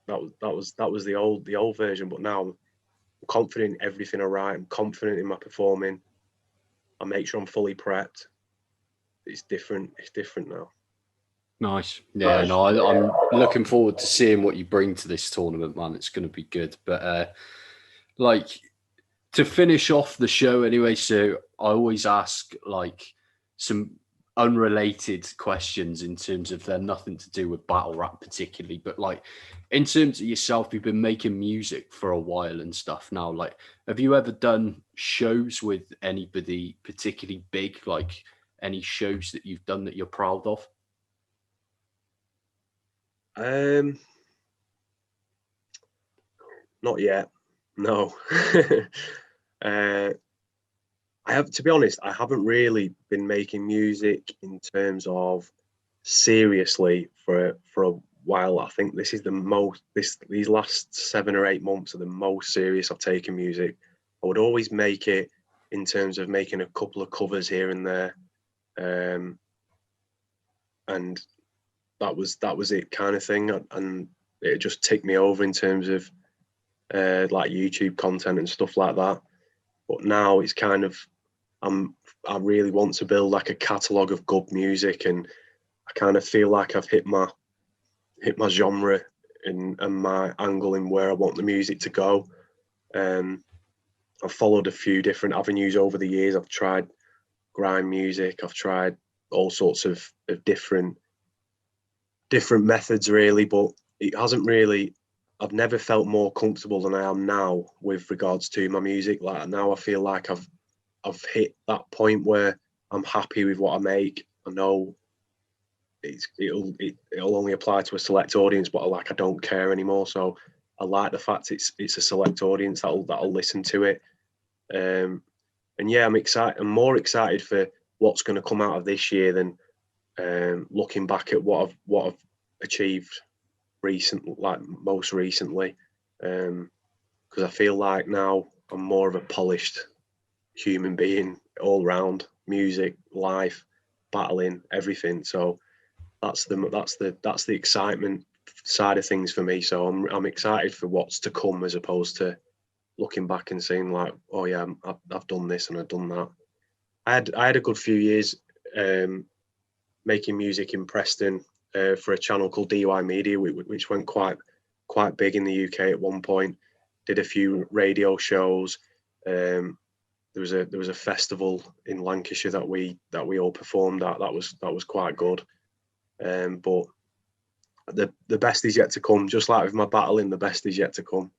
that was the old version. But now I'm confident in everything I write. I'm confident in my performing. I make sure I'm fully prepped. It's different now. Nice. Yeah, no, I'm looking forward to seeing what you bring to this tournament, man. It's going to be good. But like, to finish off the show anyway, so I always ask like some unrelated questions in terms of they're nothing to do with battle rap particularly, but like in terms of yourself, you've been making music for a while and stuff now. Like, have you ever done shows with anybody particularly big, like any shows that you've done that you're proud of? Not yet. No. To be honest, I haven't really been making music in terms of seriously for a while I think this is the most, these last 7 or 8 months are the most serious I've taken music, I would always make it in terms of making a couple of covers here and there. And that was it kind of thing. And it just ticked me over in terms of like YouTube content and stuff like that. But now it's kind of, I really want to build like a catalogue of good music, and I kind of feel like I've hit my genre and my angle in where I want the music to go. I've followed a few different avenues over the years. I've tried grime music. I've tried all sorts of different methods really, but it hasn't really, I've never felt more comfortable than I am now with regards to my music. Like now I feel like I've hit that point where I'm happy with what I make. I know it'll only apply to a select audience, but I don't care anymore. So I like the fact it's a select audience that'll listen to it. And yeah, I'm excited. I'm more excited for what's going to come out of this year than looking back at what I've achieved most recently. Because I feel like now I'm more of a polished human being all round, music, life, battling, everything. So that's the excitement side of things for me. So I'm excited for what's to come, as opposed to looking back and saying like, oh yeah, I've done this and I've done that. I had a good few years making music in Preston for a channel called DUI Media, which went quite big in the UK at one point. Did a few radio shows. There was a festival in Lancashire that we all performed at. That was quite good. But the best is yet to come. Just like with my battling, the best is yet to come.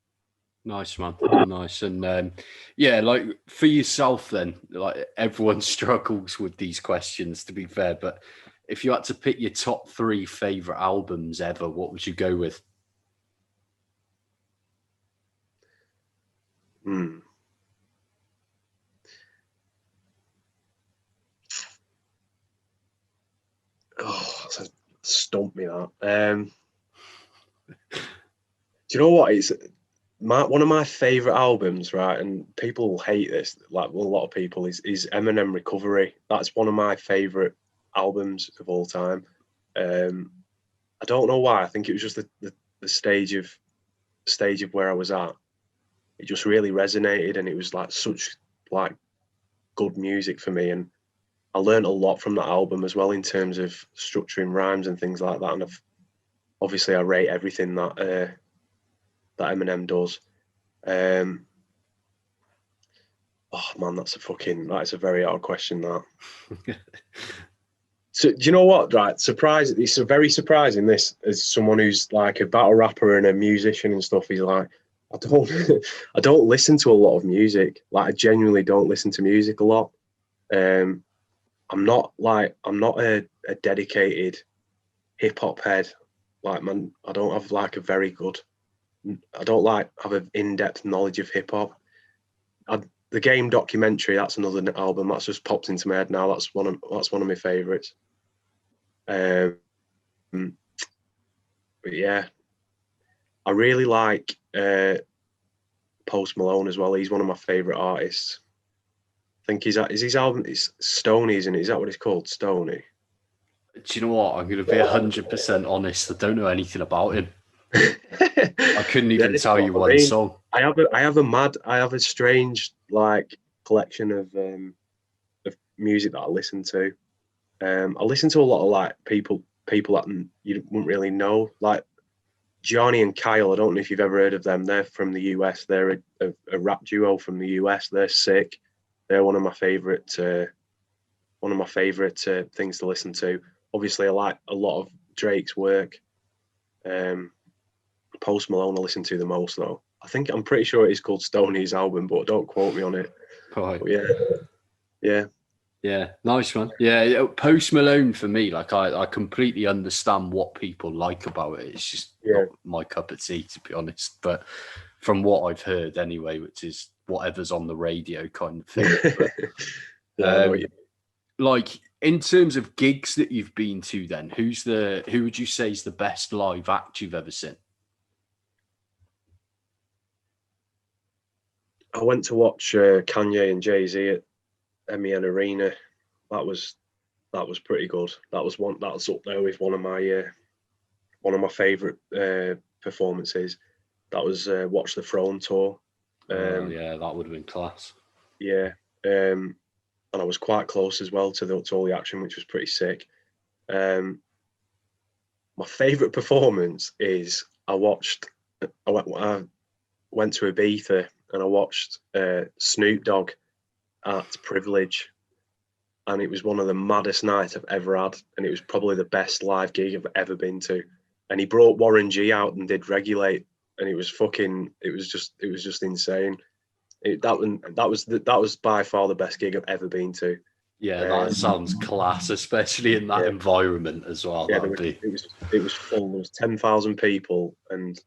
Nice, man. Nice. And yeah, like for yourself then, like everyone struggles with these questions, to be fair, but if you had to pick your top 3 favorite albums ever, what would you go with? Oh, that's stumped me that. Do you know what? It's one of my favorite albums, right? And people will hate this, like a lot of people, is Eminem Recovery. That's one of my favorite albums of all time. I don't know why. I think it was just the stage of where I was at. It just really resonated, and it was like such like good music for me. And I learned a lot from that album as well in terms of structuring rhymes and things like that. And obviously I rate everything that Eminem does. Oh man, that's a very hard question, that. So do you know what? Right, it's very surprising. This, as someone who's like a battle rapper and a musician and stuff, he's like, I don't listen to a lot of music. Like I genuinely don't listen to music a lot. I'm not a dedicated hip hop head. Like man, I don't have like a very good. I don't have an in-depth knowledge of hip hop. The Game documentary, that's another album that's just popped into my head now. That's one of my favourites. But yeah, I really like Post Malone as well. He's one of my favourite artists. I think is his album, it's Stoney, isn't it? Is that what it's called? Stoney? Do you know what? I'm going to be 100% honest. I don't know anything about him. I couldn't even tell you one song. I have a strange like collection of music that I listen to. I listen to a lot of like people that you wouldn't really know, like Johnny and Kyle. I don't know if you've ever heard of them. They're from the US. They're a rap duo from the US. They're sick. They're one of my favorite things to listen to. Obviously, I like a lot of Drake's work. Post Malone I listen to the most though. I'm pretty sure it is called Stoney's album, but don't quote me on it. Right. But yeah, nice one. Yeah, Post Malone for me, like I completely understand what people like about it. It's just not my cup of tea, to be honest. But from what I've heard anyway, which is whatever's on the radio kind of thing. But, like In terms of gigs that you've been to, then who would you say is the best live act you've ever seen? I went to watch Kanye and Jay-Z at MEN Arena. That was pretty good. That's up there with one of my favourite performances. That was Watch the Throne tour. Yeah, that would have been class. Yeah, and I was quite close as well to all the action, which was pretty sick. My favourite performance is I went to Ibiza and I watched Snoop Dogg at Privilege, and it was one of the maddest nights I've ever had, and it was probably the best live gig I've ever been to. And he brought Warren G out and did Regulate, and it was just insane. That was by far the best gig I've ever been to. Yeah, that sounds class, especially in that environment as well. Yeah, it was full. There was 10,000 people, and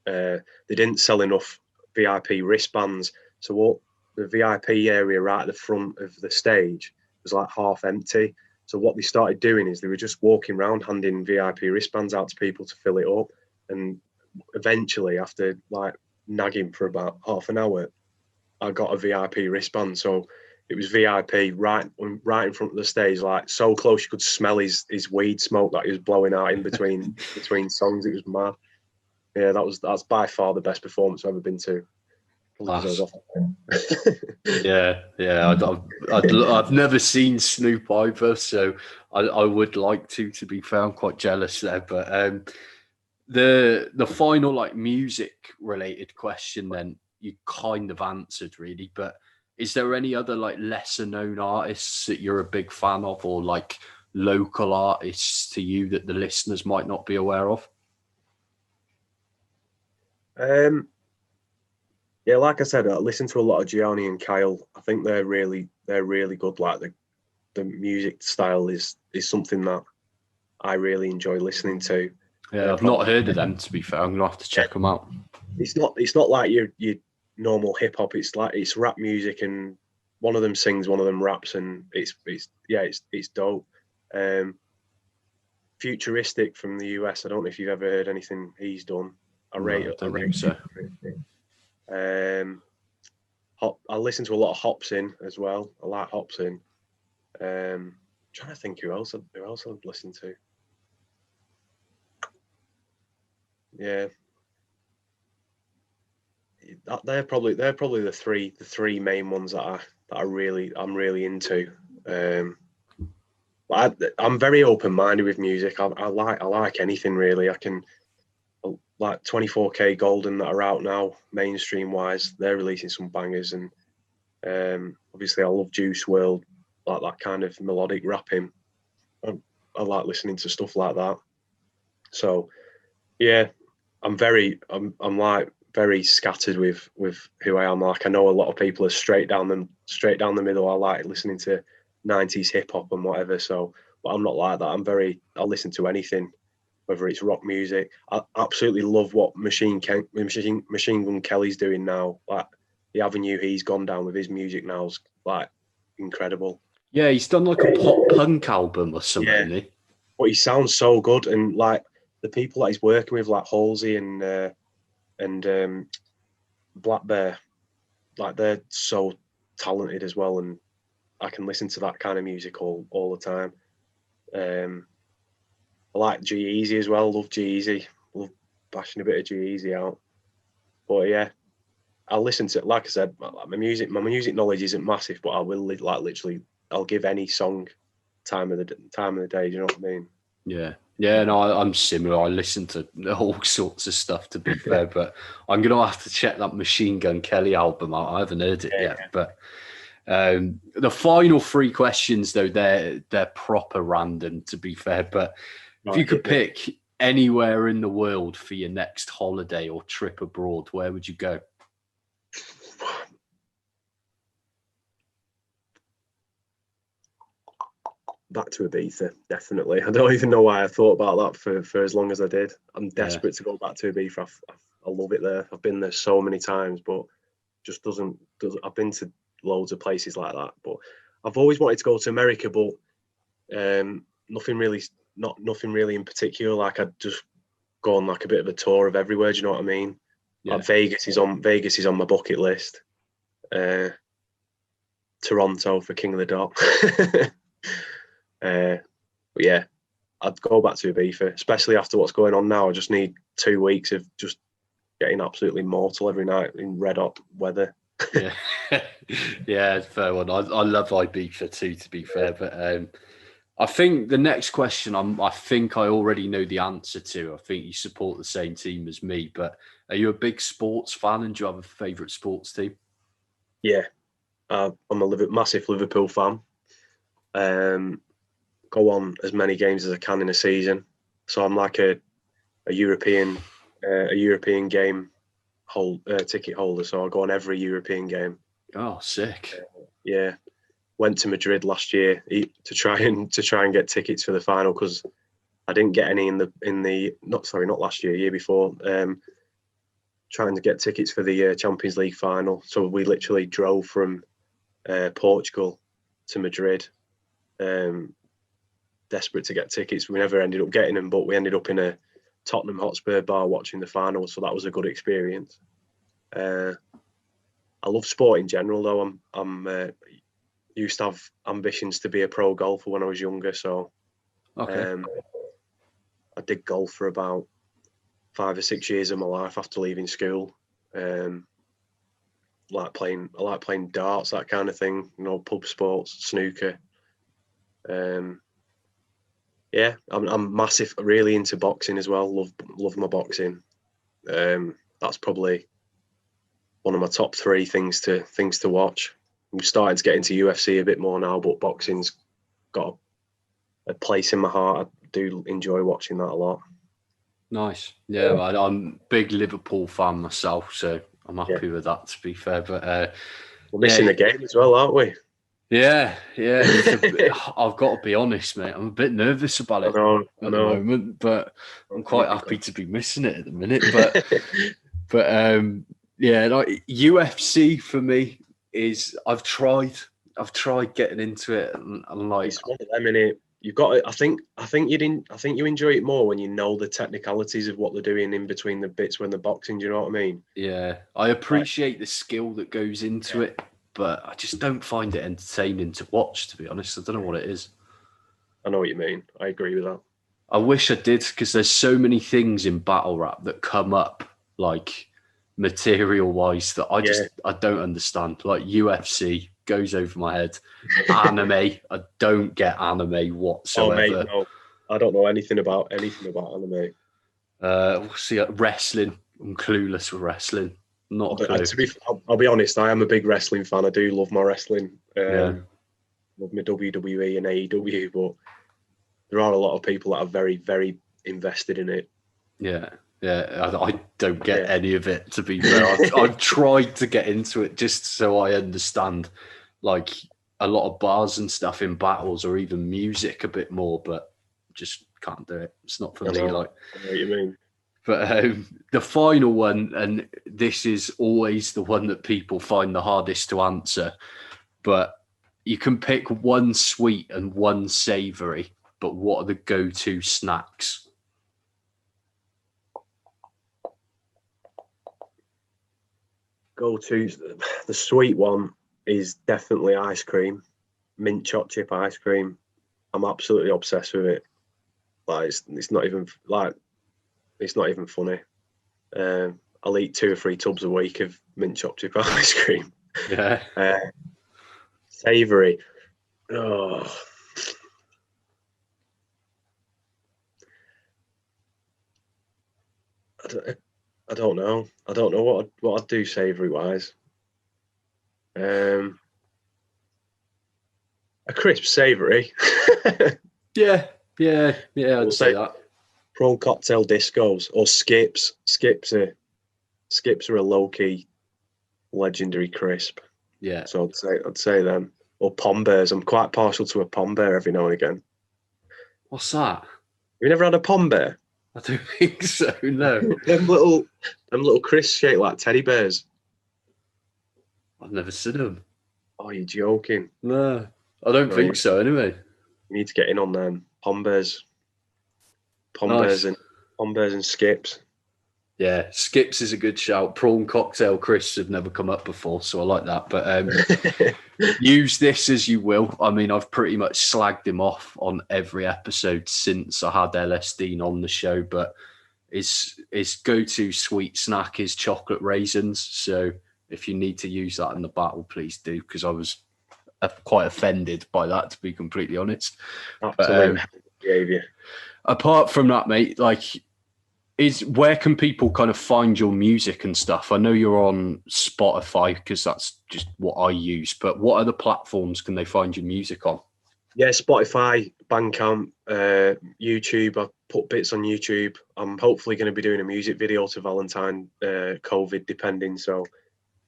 they didn't sell enough VIP wristbands. So what the VIP area right at the front of the stage was like half empty. So what they started doing is they were just walking around handing VIP wristbands out to people to fill it up. And eventually, after like nagging for about half an hour, I got a VIP wristband. So it was VIP right in front of the stage, like so close you could smell his weed smoke that he was blowing out in between songs. It was mad. Yeah, that's by far the best performance I've ever been to. Yeah. I've never seen Snoop either, so I would like to be fair. I'm quite jealous there, but the final like music related question then you kind of answered really, but is there any other like lesser known artists that you're a big fan of, or like local artists to you that the listeners might not be aware of? Yeah, like I said, I listen to a lot of Gianni and Kyle. I think they're really good. Like the music style is something that I really enjoy listening to. Yeah, I've not heard of them, to be fair. I'm gonna have to check them out. It's not like your normal hip hop. It's rap music, and one of them sings, one of them raps, and it's dope. Futuristic from the US. I don't know if you've ever heard anything he's done. I rate so. I listen to a lot of Hopsin as well. I like Hopsin. Trying to think who else I've listened to. Yeah, they're probably the three main ones that I'm really into. But I'm very open minded with music. I like anything really. Like 24K Golden that are out now, mainstream wise, they're releasing some bangers, and obviously I love Juice WRLD, like that kind of melodic rapping. I like listening to stuff like that. So yeah, I'm like very scattered with who I am. Like I know a lot of people are straight down the middle. I like listening to 90s hip hop and whatever. So, but I'm not like that. I'll listen to anything, whether it's rock music. I absolutely love what Machine Gun Kelly's doing now. Like the avenue he's gone down with his music now is like incredible. Yeah, he's done like a pop punk album or something. Yeah. Hasn't he? But he sounds so good, and like the people that he's working with, like Halsey and Black Bear, like they're so talented as well, and I can listen to that kind of music all the time. I like G-Eazy as well. Love G-Eazy. Love bashing a bit of G-Eazy out. But yeah, I'll listen to it. Like I said, my music knowledge isn't massive, but I will literally I'll give any song time of the day. Do you know what I mean? Yeah. Yeah, no, I'm similar. I listen to all sorts of stuff, to be fair, but I'm going to have to check that Machine Gun Kelly album out. I haven't heard it yet, but the final three questions, though, they're proper random, to be fair, but if you could pick anywhere in the world for your next holiday or trip abroad, where would you go? Back to Ibiza, definitely. I don't even know why I thought about that for as long as I did. I'm desperate to go back to Ibiza. I love it there. I've been there so many times, but just doesn't. I've been to loads of places like that, but I've always wanted to go to America. But Nothing really, nothing really in particular. Like I'd just go on like a bit of a tour of everywhere. Do you know what I mean? Yeah. Like Vegas is on my bucket list. Toronto for King of the Dot. But yeah, I'd go back to Ibiza, especially after what's going on now. I just need 2 weeks of just getting absolutely mortal every night in red hot weather. Yeah, yeah, fair one. I love Ibiza too, to be fair. But I think the next question, I think I already know the answer to. I think you support the same team as me. But are you a big sports fan, and do you have a favourite sports team? Yeah, I'm a massive Liverpool fan. Go on as many games as I can in a season. So I'm like a European game ticket holder. So I go on every European game. Oh, sick! Yeah, went to Madrid last year to try and get tickets for the final because I didn't get any not last year, year before. Trying to get tickets for the Champions League final. So we literally drove from Portugal to Madrid, desperate to get tickets. We never ended up getting them, but we ended up in a Tottenham Hotspur bar watching the final. So that was a good experience. I love sport in general, though. I'm used to have ambitions to be a pro golfer when I was younger. So Okay. I did golf for about 5 or 6 years of my life after leaving school. I like playing darts, that kind of thing. You know, pub sports, snooker. Yeah, I'm massive, really into boxing as well. Love my boxing. That's probably one of my top 3 things to watch. I'm starting to get into UFC a bit more now, but boxing's got a place in my heart. I do enjoy watching that a lot. Nice. Yeah, I'm a big Liverpool fan myself, so I'm happy with that, to be fair. But we're missing the game as well, aren't we? Yeah. I've got to be honest, mate. I'm a bit nervous about it at the moment, but I'm quite happy to be missing it at the minute. But yeah, like UFC for me is I've tried getting into it, and like it's one of them, innit? You've got to, I think you enjoy it more when you know the technicalities of what they're doing in between the bits when they're boxing. Do you know what I mean? Yeah, I appreciate the skill that goes into it, but I just don't find it entertaining to watch, to be honest. I don't know what it is. I know what you mean. I agree with that. I wish I did, because there's so many things in battle rap that come up, like material wise, that I don't understand. Like UFC goes over my head. Anime, I don't get anime whatsoever. Oh, mate, no. I don't know anything about anime. See, wrestling, I'm clueless with wrestling. Not a clue. I'll be honest, I am a big wrestling fan. I do love my wrestling. Love my WWE and AEW, but there are a lot of people that are very, very invested in it. Yeah. I don't get any of it, to be fair. I've tried to get into it just so I understand, like, a lot of bars and stuff in battles, or even music a bit more, but just can't do it. It's not for me. Like, I know what you mean. But the final one, and this is always the one that people find the hardest to answer, but you can pick one sweet and one savoury, but what are the go-to snacks? Go-to, the sweet one is definitely ice cream, mint chocolate chip ice cream. I'm absolutely obsessed with it. Like it's not even funny. I'll eat 2 or 3 tubs a week of mint chocolate chip ice cream. Yeah. Savoury. Oh. I don't know. I don't know what I'd do savoury wise. A crisp savoury. Yeah. I'd say that. Prawn cocktail discos or skips. Skips are a low key legendary crisp. Yeah. So I'd say them. Or pom bears. I'm quite partial to a pom bear every now and again. What's that? Have you never had a pom bear? I don't think so. No. them little crisps shaped like teddy bears. I've never seen them. Oh, you're joking? No, I don't think so. Anyway. You need to get in on them Pombers Nice. and Skips. Yeah, Skips is a good shout. Prawn cocktail crisps have never come up before, so I like that. But use this as you will. I mean, I've pretty much slagged him off on every episode since I had LSD on the show, but his go-to sweet snack is chocolate raisins. So if you need to use that in the battle, please do, because I was quite offended by that, to be completely honest. Absolute behaviour. Apart from that, mate, like, where can people kind of find your music and stuff? I know you're on Spotify because that's just what I use, but what other platforms can they find your music on? Yeah, Spotify, Bandcamp, YouTube. I've put bits on YouTube. I'm hopefully going to be doing a music video to Valentine, COVID depending. So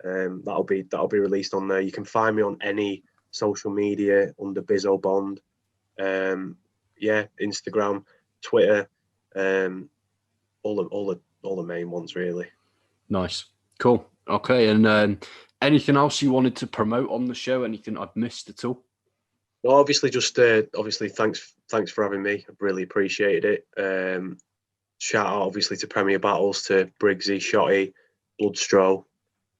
that'll be released on there. You can find me on any social media under Bizzo Bond. Instagram, Twitter, all the main ones really. Nice, cool, okay. And anything else you wanted to promote on the show? Anything I've missed at all? Well, obviously, just obviously thanks for having me. I've really appreciated it. Shout out obviously to Premier Battles, to Briggsy, Shotty, Bloodstro,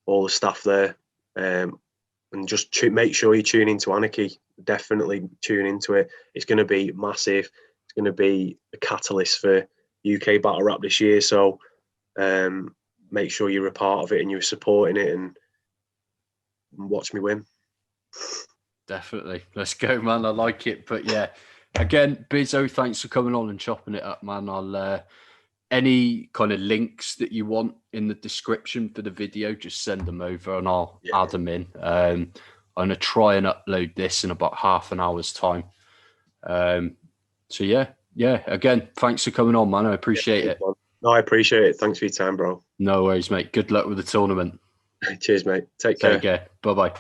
all the staff there. And just make sure you tune into Anarchy. Definitely tune into it. It's going to be massive. It's going to be a catalyst for UK battle rap this year. So make sure you're a part of it and you're supporting it and watch me win. Definitely. Let's go, man. I like it. But yeah, again, Bizzo, thanks for coming on and chopping it up, man. I'll any kind of links that you want in the description for the video, just send them over and I'll add them in. I'm going to try and upload this in about half an hour's time. So yeah. Again, thanks for coming on, man. I appreciate it. No, I appreciate it. Thanks for your time, bro. No worries, mate. Good luck with the tournament. Cheers, mate. Take care. Bye-bye.